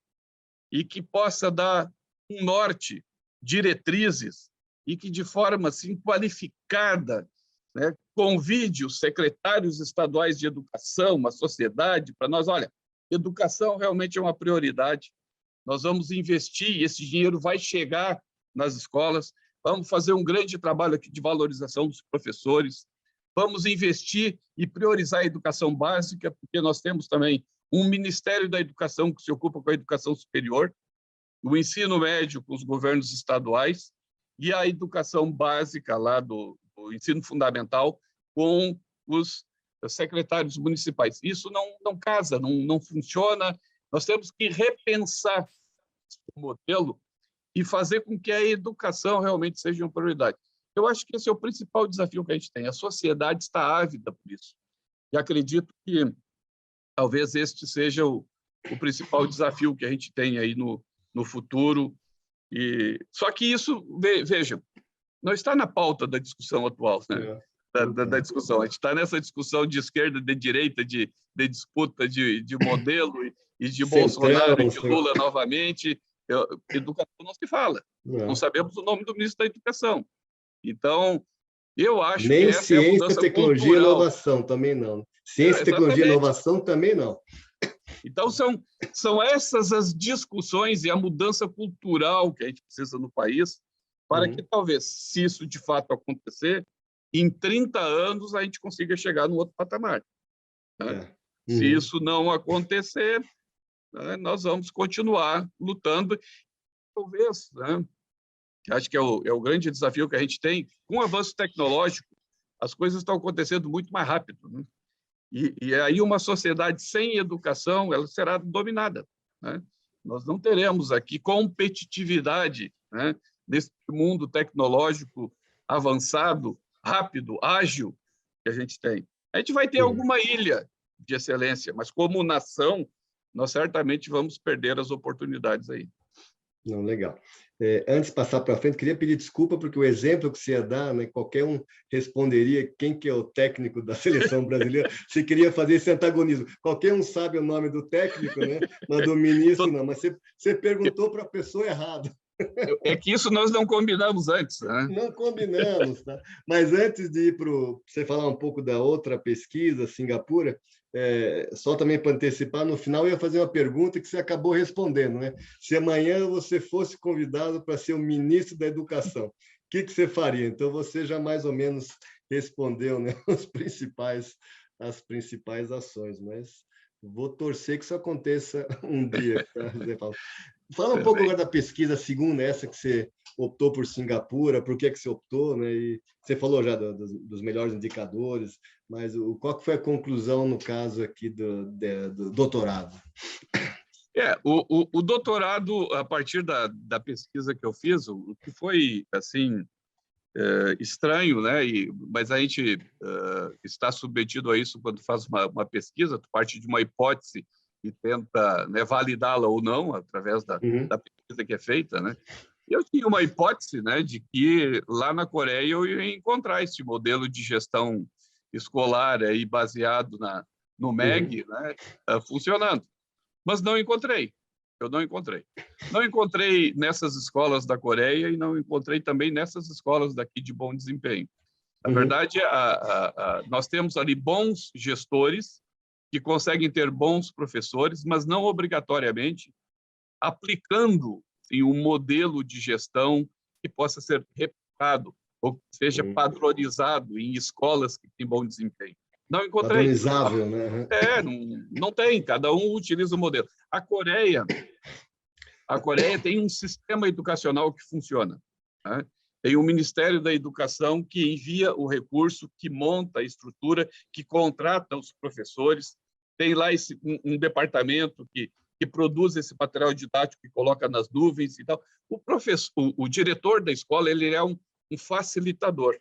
e que possa dar um norte, diretrizes, e que, de forma assim, qualificada, né, convide os secretários estaduais de educação, a sociedade, para nós, olha, educação realmente é uma prioridade, nós vamos investir, esse dinheiro vai chegar nas escolas, vamos fazer um grande trabalho aqui de valorização dos professores, vamos investir e priorizar a educação básica, porque nós temos também um Ministério da Educação que se ocupa com a educação superior, o ensino médio com os governos estaduais e a educação básica lá do ensino fundamental com os secretários municipais. Isso não casa, não funciona. Nós temos que repensar o modelo e fazer com que a educação realmente seja uma prioridade. Eu acho que esse é o principal desafio que a gente tem. A sociedade está ávida por isso. E acredito que talvez este seja o principal desafio que a gente tem aí no futuro. Só que isso, vejam, não está na pauta da discussão atual, né? Da discussão. A gente está nessa discussão de esquerda, de direita, de disputa de modelo e de Bolsonaro e de Lula novamente. Educação não se fala. Não sabemos o nome do ministro da Educação. Então, eu acho nem que essa ciência, é a mudança tecnologia cultural. e inovação também não. Ciência, tecnologia e inovação também não. Então, são essas as discussões e a mudança cultural que a gente precisa no país para que, talvez, se isso de fato acontecer, em 30 anos a gente consiga chegar no outro patamar. Né? Se isso não acontecer, né, nós vamos continuar lutando. Talvez, né, acho que é o grande desafio que a gente tem. Com o avanço tecnológico, as coisas estão acontecendo muito mais rápido. Né? E aí uma sociedade sem educação ela será dominada. Né? Nós não teremos aqui competitividade, né, nesse mundo tecnológico avançado, rápido, ágil que a gente tem. A gente vai ter alguma ilha de excelência, mas como nação, nós certamente vamos perder as oportunidades aí. Não, legal. Antes de passar para frente, queria pedir desculpa, porque o exemplo que você ia dar, né, qualquer um responderia quem que é o técnico da seleção brasileira, você queria fazer esse antagonismo. Qualquer um sabe o nome do técnico, né, mas do ministro não, mas você perguntou para a pessoa errada. É que isso nós não combinamos antes. Né? Não combinamos, tá? Mas antes de ir para você falar um pouco da outra pesquisa, Singapura, só também para antecipar, no final eu ia fazer uma pergunta que você acabou respondendo, né? Se amanhã você fosse convidado para ser o ministro da Educação, o que você faria? Então você já mais ou menos respondeu, né, as principais ações, mas vou torcer que isso aconteça um dia. Tá? Fala um pouco agora da pesquisa segunda, essa que você optou por Singapura, por que você optou, né? E você falou já dos melhores indicadores, mas qual que foi a conclusão no caso aqui do doutorado? O doutorado, a partir da pesquisa que eu fiz, o que foi assim estranho, né? Mas a gente está submetido a isso quando faz uma pesquisa, tu parte de uma hipótese e tenta, né, validá-la ou não através da pesquisa que é feita, né? Eu tinha uma hipótese, né, de que lá na Coreia eu ia encontrar esse modelo de gestão escolar aí baseado no MEG, né, funcionando, mas não encontrei. Eu não encontrei. Não encontrei nessas escolas da Coreia e não encontrei também nessas escolas daqui de bom desempenho. Na verdade, nós temos ali bons gestores que conseguem ter bons professores, mas não obrigatoriamente aplicando em um modelo de gestão que possa ser replicado ou que seja padronizado em escolas que têm bom desempenho. Não encontrei. Padronizável, né? Não tem, cada um utiliza o modelo. A Coreia tem um sistema educacional que funciona. Né? Tem o Ministério da Educação que envia o recurso, que monta a estrutura, que contrata os professores. Tem lá um departamento que produz esse material didático que coloca nas nuvens e tal. O diretor da escola ele é um facilitador,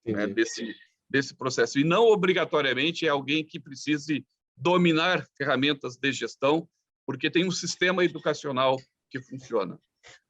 né, desse processo. E não obrigatoriamente é alguém que precise dominar ferramentas de gestão, porque tem um sistema educacional que funciona.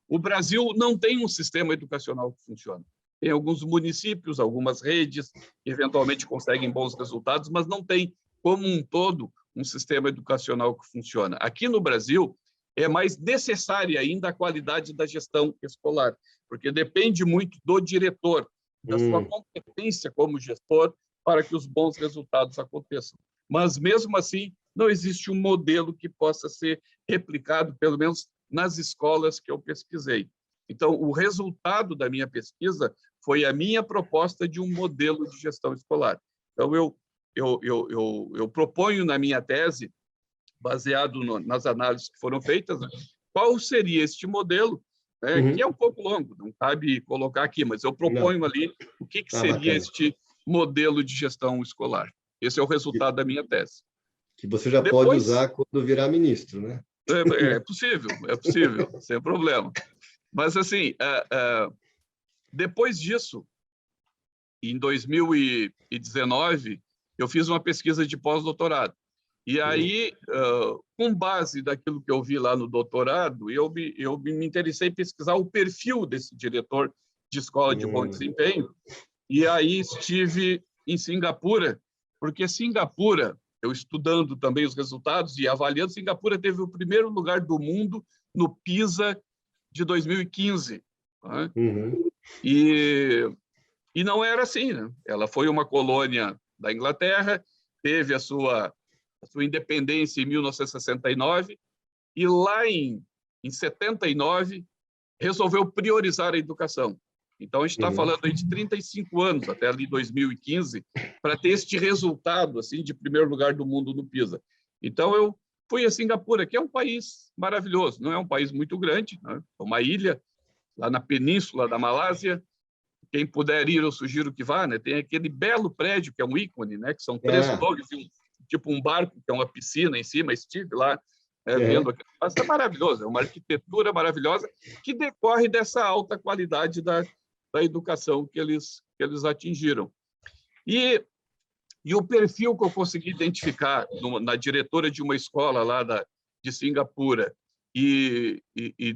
O Brasil não tem um sistema educacional que funciona. Tem alguns municípios, algumas redes, que eventualmente conseguem bons resultados, mas não tem, como um todo, um sistema educacional que funciona. Aqui no Brasil, é mais necessária ainda a qualidade da gestão escolar, porque depende muito do diretor, da sua competência como gestor, para que os bons resultados aconteçam. Mas, mesmo assim, não existe um modelo que possa ser replicado, pelo menos nas escolas que eu pesquisei. Então, o resultado da minha pesquisa foi a minha proposta de um modelo de gestão escolar. Então, eu proponho na minha tese, baseado nas análises que foram feitas, né, qual seria este modelo, né, que é um pouco longo, não cabe colocar aqui, mas eu proponho ali o que seria bacana. este modelo de gestão escolar. Esse é o resultado da minha tese. Que você já Depois, pode usar quando virar ministro, né? É possível, sem problema. Mas, assim, depois disso, em 2019, eu fiz uma pesquisa de pós-doutorado. E aí, com base daquilo que eu vi lá no doutorado, eu me interessei em pesquisar o perfil desse diretor de escola de bom desempenho. E aí estive em Singapura, porque Singapura, eu estudando também os resultados e avaliando, Singapura teve o primeiro lugar do mundo no PISA de 2015. Né? E não era assim, né? Ela foi uma colônia da Inglaterra, teve a sua independência em 1969, e lá em 79 resolveu priorizar a educação. Então, a gente está falando aí de 35 anos, até ali 2015, para ter este resultado assim, de primeiro lugar do mundo no PISA. Então, eu fui a Singapura, que é um país maravilhoso, não é um país muito grande, né? É uma ilha lá na península da Malásia. Quem puder ir, eu sugiro que vá, né? Tem aquele belo prédio, que é um ícone, né? Que são 3 torres, tipo um barco, que é uma piscina em cima. Estive lá vendo aquilo. Mas é maravilhoso, é uma arquitetura maravilhosa que decorre dessa alta qualidade da educação que eles atingiram. E o perfil que eu consegui identificar na diretora de uma escola lá de Singapura e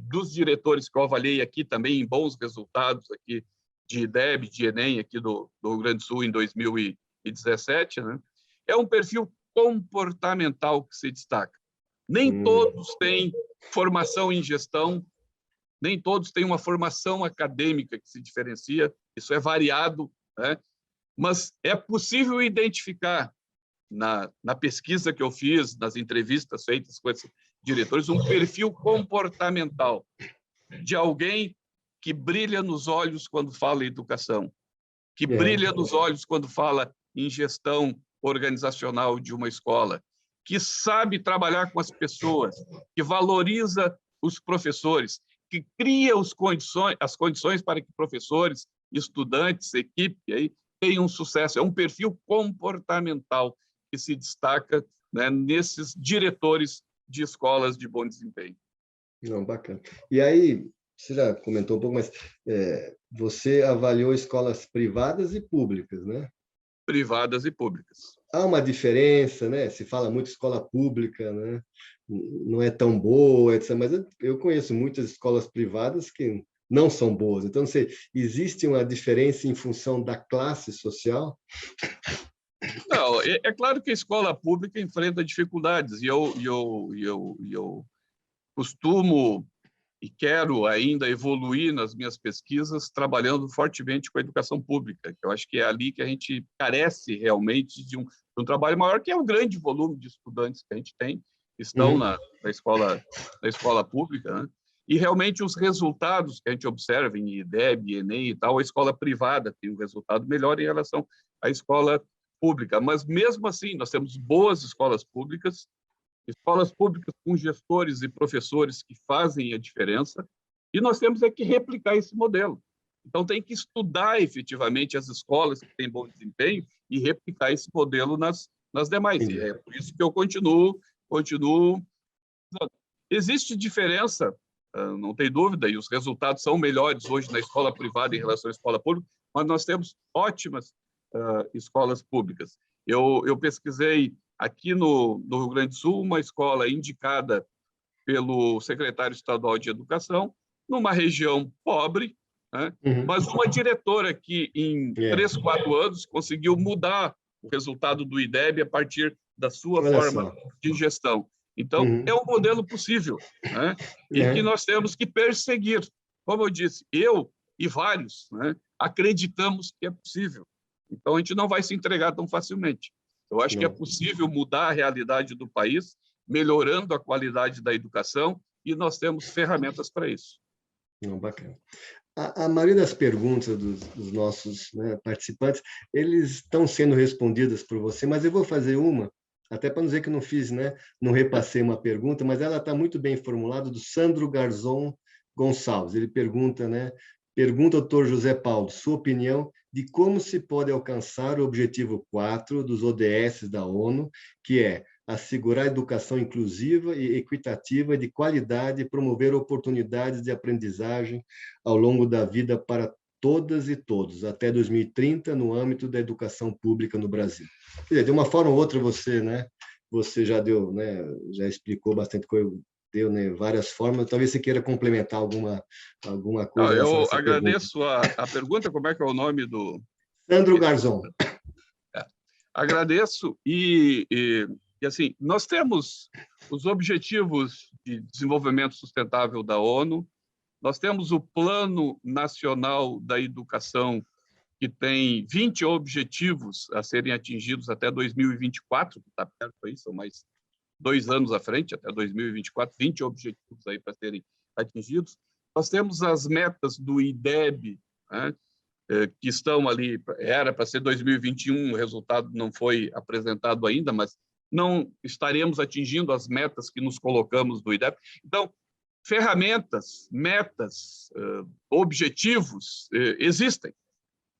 dos diretores que eu avaliei aqui também em bons resultados aqui de IDEB, de Enem, aqui do Rio Grande do Sul, em 2017, né? É um perfil comportamental que se destaca. Nem todos têm formação em gestão, nem todos têm uma formação acadêmica que se diferencia, isso é variado, né? Mas é possível identificar, na pesquisa que eu fiz, nas entrevistas feitas com esses diretores, um perfil comportamental de alguém que brilha nos olhos quando fala em educação, que brilha nos olhos quando fala em gestão organizacional de uma escola, que sabe trabalhar com as pessoas, que valoriza os professores, que cria as condições para que professores, estudantes, equipe aí, tenham sucesso. É um perfil comportamental que se destaca, né, nesses diretores de escolas de bom desempenho. Não, bacana. E aí, você já comentou um pouco, mas você avaliou escolas privadas e públicas, né? Privadas e públicas. Há uma diferença, né? Se fala muito escola pública, né? Não é tão boa, etc. Mas eu conheço muitas escolas privadas que não são boas. Então, não sei, existe uma diferença em função da classe social? Não, é claro que a escola pública enfrenta dificuldades, e eu costumo e quero ainda evoluir nas minhas pesquisas trabalhando fortemente com a educação pública, que eu acho que é ali que a gente carece realmente de um trabalho maior, que é o grande volume de estudantes que a gente tem, que estão na escola pública, né? E realmente os resultados que a gente observa em IDEB, Enem e tal, a escola privada tem um resultado melhor em relação à escola pública, mas mesmo assim nós temos boas escolas públicas com gestores e professores que fazem a diferença, e nós temos que replicar esse modelo. Então, tem que estudar efetivamente as escolas que têm bom desempenho e replicar esse modelo nas demais. E é por isso que eu continuo. Existe diferença, não tem dúvida, e os resultados são melhores hoje na escola privada em relação à escola pública, mas nós temos ótimas escolas públicas. Eu pesquisei aqui no Rio Grande do Sul uma escola indicada pelo secretário estadual de Educação, numa região pobre, né? Mas uma diretora que, em 3, 4 anos, conseguiu mudar o resultado do IDEB a partir da sua forma de gestão. Então, é um modelo possível, né? E que nós temos que perseguir. Como eu disse, eu e vários, né, acreditamos que é possível. Então, a gente não vai se entregar tão facilmente. Eu acho que é possível mudar a realidade do país, melhorando a qualidade da educação, e nós temos ferramentas para isso. Não, bacana. A maioria das perguntas dos nossos, né, participantes, eles estão sendo respondidas por você, mas eu vou fazer uma, até para não dizer que não fiz, né, não repassei uma pergunta, mas ela está muito bem formulada, do Sandro Garzon Gonçalves. Ele pergunta, né, pergunta ao doutor José Paulo, sua opinião de como se pode alcançar o objetivo 4 dos ODS da ONU, que é assegurar educação inclusiva e equitativa de qualidade e promover oportunidades de aprendizagem ao longo da vida para todas e todos, até 2030, no âmbito da educação pública no Brasil. Quer dizer, de uma forma ou outra, você, né, você já deu, né, já explicou bastante coisa, deu, né, várias formas. Talvez você queira complementar alguma coisa em relação a Eu essa pergunta. agradeço a pergunta. Como é que é o nome do... Sandro Garzon. Agradeço e assim, nós temos os Objetivos de Desenvolvimento Sustentável da ONU, nós temos o Plano Nacional da Educação, que tem 20 objetivos a serem atingidos até 2024, que está perto aí, são mais 2 anos à frente, até 2024, 20 objetivos aí para serem atingidos. Nós temos as metas do IDEB, né, que estão ali, era para ser 2021, o resultado não foi apresentado ainda, mas não estaremos atingindo as metas que nos colocamos do IDEB. Então, ferramentas, metas, objetivos existem.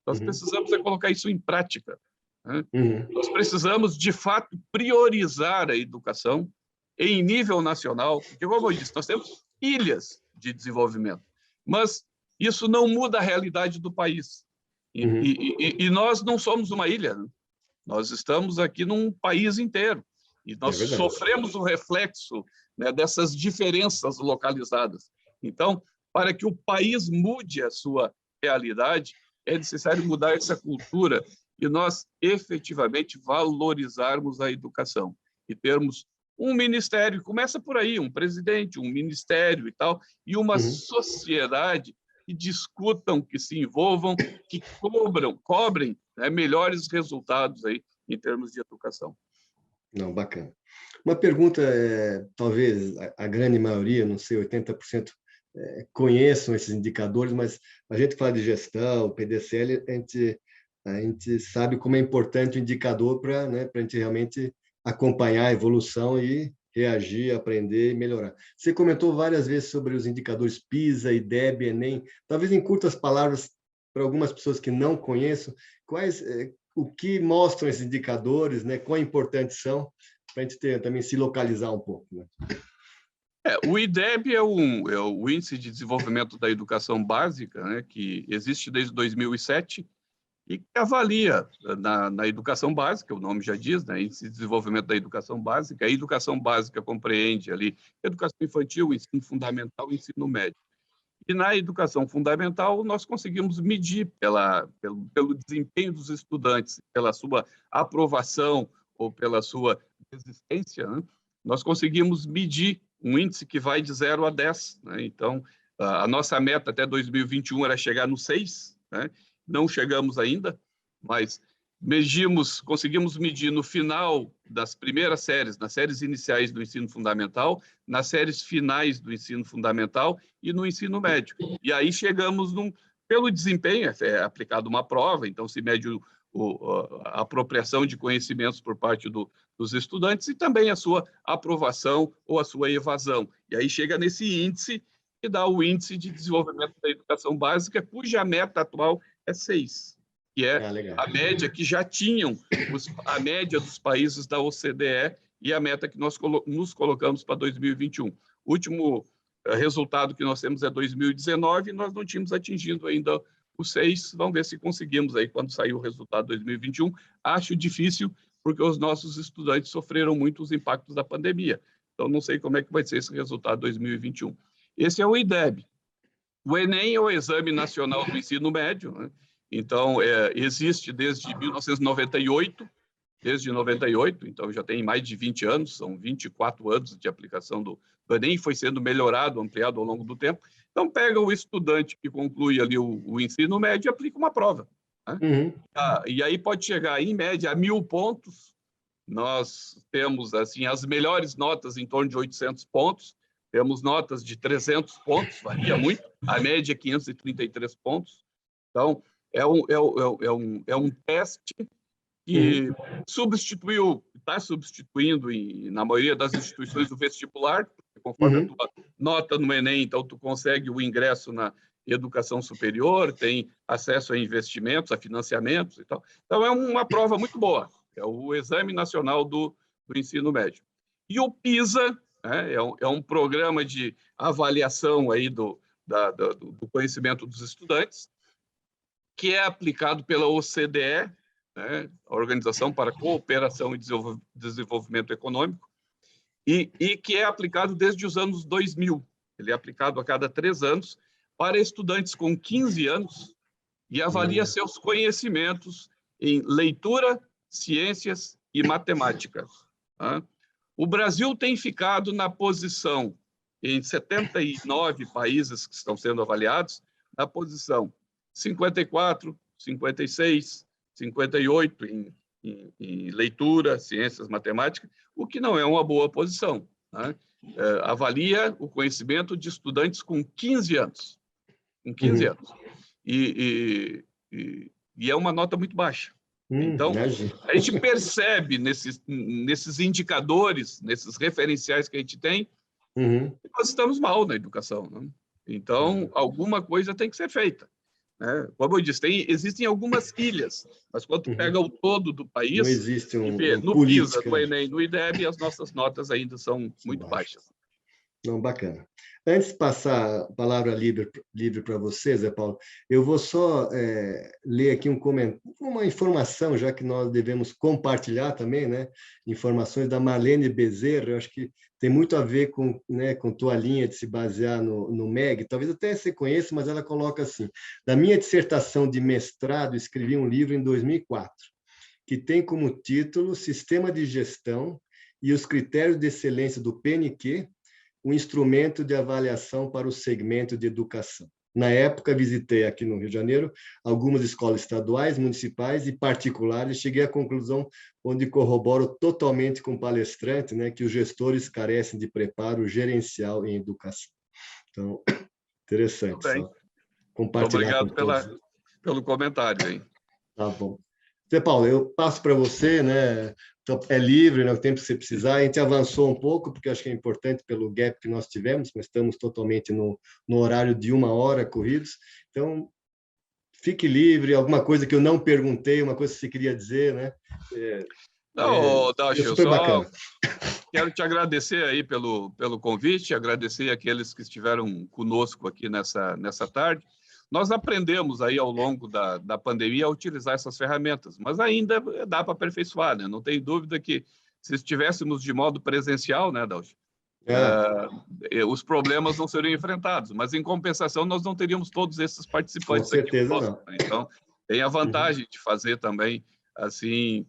Nós precisamos colocar isso em prática, né? Nós precisamos, de fato, priorizar a educação em nível nacional, porque, como eu disse, nós temos ilhas de desenvolvimento, mas isso não muda a realidade do país. E nós não somos uma ilha, né? Nós estamos aqui num país inteiro, e nós sofremos o reflexo, né, dessas diferenças localizadas. Então, para que o país mude a sua realidade, é necessário mudar essa cultura e nós efetivamente valorizarmos a educação e termos um ministério, começa por aí, um presidente, um ministério e tal, e uma sociedade que discutam, que se envolvam, que cobrem, né, melhores resultados aí em termos de educação. Não, bacana. Uma pergunta, talvez a grande maioria, não sei, 80%, conheçam esses indicadores, mas a gente fala de gestão, PDCL, a gente sabe como é importante o indicador para, né, para a gente realmente acompanhar a evolução e reagir, aprender e melhorar. Você comentou várias vezes sobre os indicadores PISA, IDEB, Enem. Talvez em curtas palavras, para algumas pessoas que não conheçam, o que mostram esses indicadores, né? Quão importantes são, para a gente também se localizar um pouco, né? O IDEB é o Índice de Desenvolvimento da Educação Básica, né, que existe desde 2007 e que avalia na educação básica, o nome já diz, né, Índice de Desenvolvimento da Educação Básica. A educação básica compreende ali educação infantil, ensino fundamental e ensino médio. E na educação fundamental, nós conseguimos medir pelo desempenho dos estudantes, pela sua aprovação ou pela sua resistência, né? Nós conseguimos medir um índice que vai de 0 a 10. Né? Então, a nossa meta até 2021 era chegar no 6, né? Não chegamos ainda, mas conseguimos medir no final das primeiras séries, nas séries iniciais do ensino fundamental, nas séries finais do ensino fundamental e no ensino médio. E aí chegamos pelo desempenho, é aplicada uma prova, então se mede a apropriação de conhecimentos por parte dos estudantes e também a sua aprovação ou a sua evasão. E aí chega nesse índice, que dá o Índice de Desenvolvimento da Educação Básica, cuja meta atual é 6, que é a média que já tinham a média dos países da OCDE e a meta que nós nos colocamos para 2021. O último resultado que nós temos é 2019 e nós não tínhamos atingido ainda o 6. Vamos ver se conseguimos aí quando sair o resultado de 2021. Acho difícil, porque os nossos estudantes sofreram muito os impactos da pandemia. Então, não sei como é que vai ser esse resultado de 2021. Esse é o IDEB. O Enem é o Exame Nacional do Ensino Médio, né? Então, existe desde 1998, então já tem mais de 20 anos, são 24 anos de aplicação do Enem, foi sendo melhorado, ampliado ao longo do tempo. Então, pega o estudante que conclui ali o ensino médio e aplica uma prova, né? E aí pode chegar, em média, a 1.000 pontos. Nós temos assim as melhores notas em torno de 800 pontos, temos notas de 300 pontos, varia muito, a média é 533 pontos. Então, é um teste que está substituindo, na maioria das instituições, o vestibular, porque conforme a tua nota no Enem, então tu consegue o ingresso na educação superior, tem acesso a investimentos, a financiamentos e tal. Então, é uma prova muito boa, é o Exame Nacional do Ensino Médio. E o PISA, né, é um programa de avaliação aí do conhecimento dos estudantes, que é aplicado pela OCDE, né, a Organização para a Cooperação e Desenvolvimento Econômico, e que é aplicado desde os anos 2000. Ele é aplicado a cada 3 anos para estudantes com 15 anos e avalia seus conhecimentos em leitura, ciências e matemática. Tá? O Brasil tem ficado na posição, em 79 países que estão sendo avaliados, na posição 54, 56, 58 em leitura, ciências, matemática, o que não é uma boa posição. Né? Avalia o conhecimento de estudantes com 15 anos. Com 15 anos. E é uma nota muito baixa. Então, a gente percebe nesses indicadores, nesses referenciais que a gente tem, que nós estamos mal na educação. Né? Então, alguma coisa tem que ser feita. Né? Como eu disse, existem algumas ilhas, mas quando tu pega o todo do país, não existe no PISA, no Enem, no IDEB, as nossas notas ainda são muito baixas. Não, bacana. Antes de passar a palavra livre para você, Zé Paulo, eu vou só ler aqui uma informação, já que nós devemos compartilhar também, né? Informações da Marlene Bezerra, eu acho que tem muito a ver com, né, com tua linha de se basear no MEG, talvez até você conheça, mas ela coloca assim: da minha dissertação de mestrado, escrevi um livro em 2004, que tem como título Sistema de Gestão e os Critérios de Excelência do PNQ, um instrumento de avaliação para o segmento de educação. Na época, visitei aqui no Rio de Janeiro algumas escolas estaduais, municipais e particulares, cheguei à conclusão, onde corroboro totalmente com o palestrante, né, que os gestores carecem de preparo gerencial em educação. Então, interessante. Só compartilhar. Muito obrigado pelo comentário aí. Tá bom. Zé Paulo, eu passo para você, né? É livre, né? O tempo que você precisar. A gente avançou um pouco, porque acho que é importante pelo gap que nós tivemos, mas estamos totalmente no horário de 1 hora corridos. Então, fique livre. Alguma coisa que eu não perguntei, uma coisa que você queria dizer, né? Não, Dacho, super bacana. Quero te agradecer aí pelo convite, agradecer aqueles que estiveram conosco aqui nessa tarde. Nós aprendemos aí ao longo da pandemia a utilizar essas ferramentas, mas ainda dá para aperfeiçoar, né? Não tem dúvida que se estivéssemos de modo presencial, né, Dalcio? Os problemas não seriam enfrentados, mas em compensação nós não teríamos todos esses participantes aqui conosco. Né? Então, tem a vantagem de fazer também assim,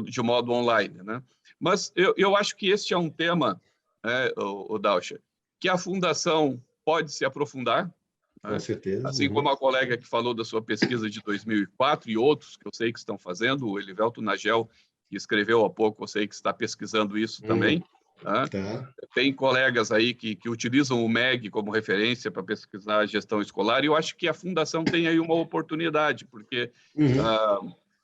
de modo online, né? Mas eu acho que este é um tema, né, o Dalcio, que a Fundação pode se aprofundar. Com certeza. Assim como a colega que falou da sua pesquisa de 2004 e outros que eu sei que estão fazendo, o Elivelto Nagel, que escreveu há pouco, eu sei que está pesquisando isso também. Tá? Tem colegas aí que utilizam o MEG como referência para pesquisar a gestão escolar, e eu acho que a Fundação tem aí uma oportunidade, porque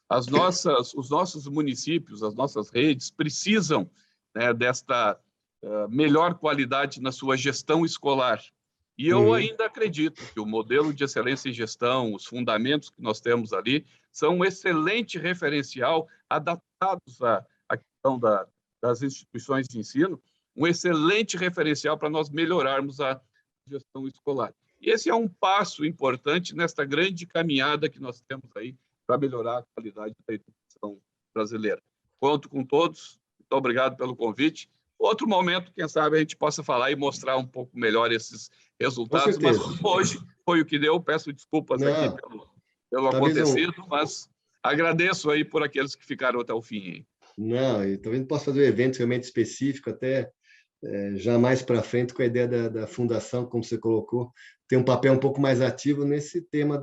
os nossos municípios, as nossas redes precisam, né, desta melhor qualidade na sua gestão escolar. E eu ainda acredito que o modelo de excelência em gestão, os fundamentos que nós temos ali, são um excelente referencial adaptados à questão das instituições de ensino, um excelente referencial para nós melhorarmos a gestão escolar. E esse é um passo importante nesta grande caminhada que nós temos aí para melhorar a qualidade da educação brasileira. Conto com todos. Muito obrigado pelo convite. Outro momento, quem sabe, a gente possa falar e mostrar um pouco melhor esses resultados, mas hoje foi o que deu. Peço desculpas aqui pelo acontecido, mas agradeço aí por aqueles que ficaram até o fim. Hein? Não, e talvez não possa fazer um evento realmente específico, até já mais para frente, com a ideia da fundação, como você colocou, ter um papel um pouco mais ativo nesse tema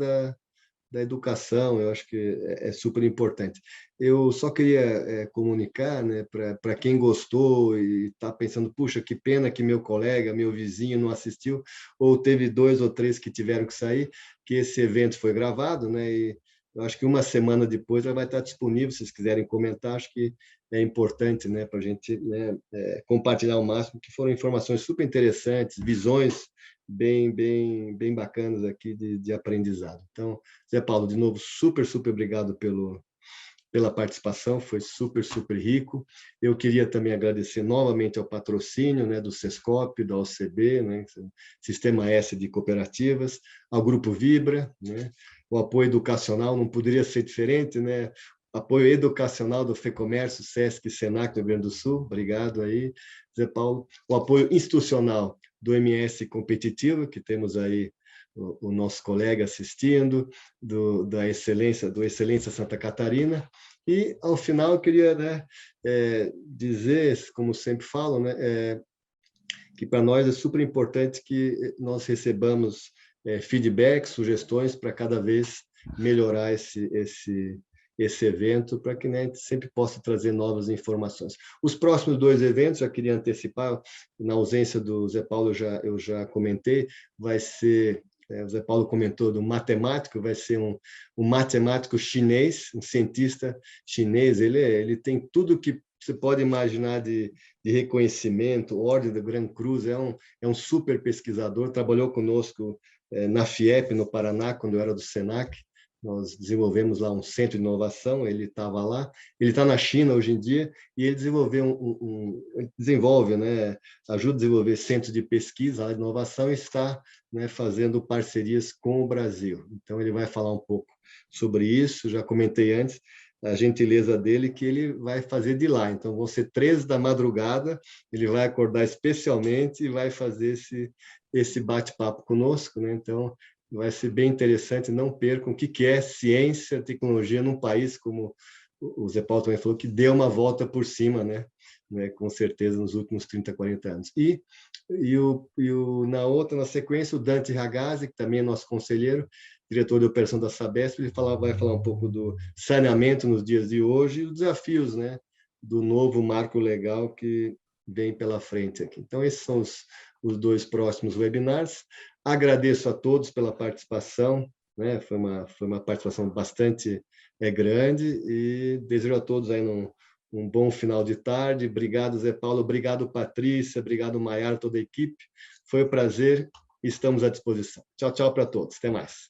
da educação, eu acho que é super importante. Eu só queria comunicar, né, para quem gostou e está pensando, puxa, que pena que meu colega, meu vizinho não assistiu, ou teve 2 ou 3 que tiveram que sair, que esse evento foi gravado, né, e eu acho que uma semana depois ela vai estar disponível, se vocês quiserem comentar, acho que é importante, né, para a gente, né, compartilhar o máximo, que foram informações super interessantes, visões bem bacanas aqui de aprendizado. Então, Zé Paulo, de novo, super obrigado pela participação, foi super rico. Eu queria também agradecer novamente ao patrocínio, né, do Sescop, da OCB, né, Sistema S de Cooperativas, ao Grupo Vibra, né, o apoio educacional não poderia ser diferente, né, apoio educacional do FEComércio, SESC e SENAC do Rio Grande do Sul, obrigado aí, Zé Paulo. O apoio institucional do MS Competitivo, que temos aí o nosso colega assistindo, do Excelência Santa Catarina. E, ao final, eu queria, né, dizer, como sempre falo, né, que para nós é super importante que nós recebamos feedback, sugestões para cada vez melhorar esse evento, para que, né, a gente sempre possa trazer novas informações. Os próximos 2 eventos, já queria antecipar, na ausência do Zé Paulo, eu já comentei, vai ser, o Zé Paulo comentou do matemático, vai ser um matemático chinês, um cientista chinês, ele tem tudo que você pode imaginar de reconhecimento, Ordem do Gran Cruz, é um super pesquisador, trabalhou conosco na FIEP, no Paraná, quando eu era do SENAC, nós desenvolvemos lá um centro de inovação, ele estava lá, ele está na China hoje em dia, e ele desenvolveu desenvolve, né, ajuda a desenvolver centros de pesquisa, de inovação, e está, né, fazendo parcerias com o Brasil. Então, ele vai falar um pouco sobre isso, já comentei antes, a gentileza dele, que ele vai fazer de lá. Então, vão ser 3 da madrugada, ele vai acordar especialmente e vai fazer esse bate-papo conosco, né? Então, vai ser bem interessante, não percam o que é ciência, tecnologia num país como o Zé Paulo também falou, que deu uma volta por cima, né? Com certeza, nos últimos 30, 40 anos. Na sequência, o Dante Ragazzi, que também é nosso conselheiro, diretor de operação da Sabesp, ele vai falar um pouco do saneamento nos dias de hoje e os desafios, né, do novo marco legal que vem pela frente aqui. Então, esses são os 2 próximos webinars. Agradeço a todos pela participação, né, foi uma participação bastante grande, e desejo a todos aí um bom final de tarde. Obrigado, Zé Paulo, obrigado, Patrícia, obrigado, Maiara, toda a equipe. Foi um prazer, estamos à disposição. Tchau para todos, até mais.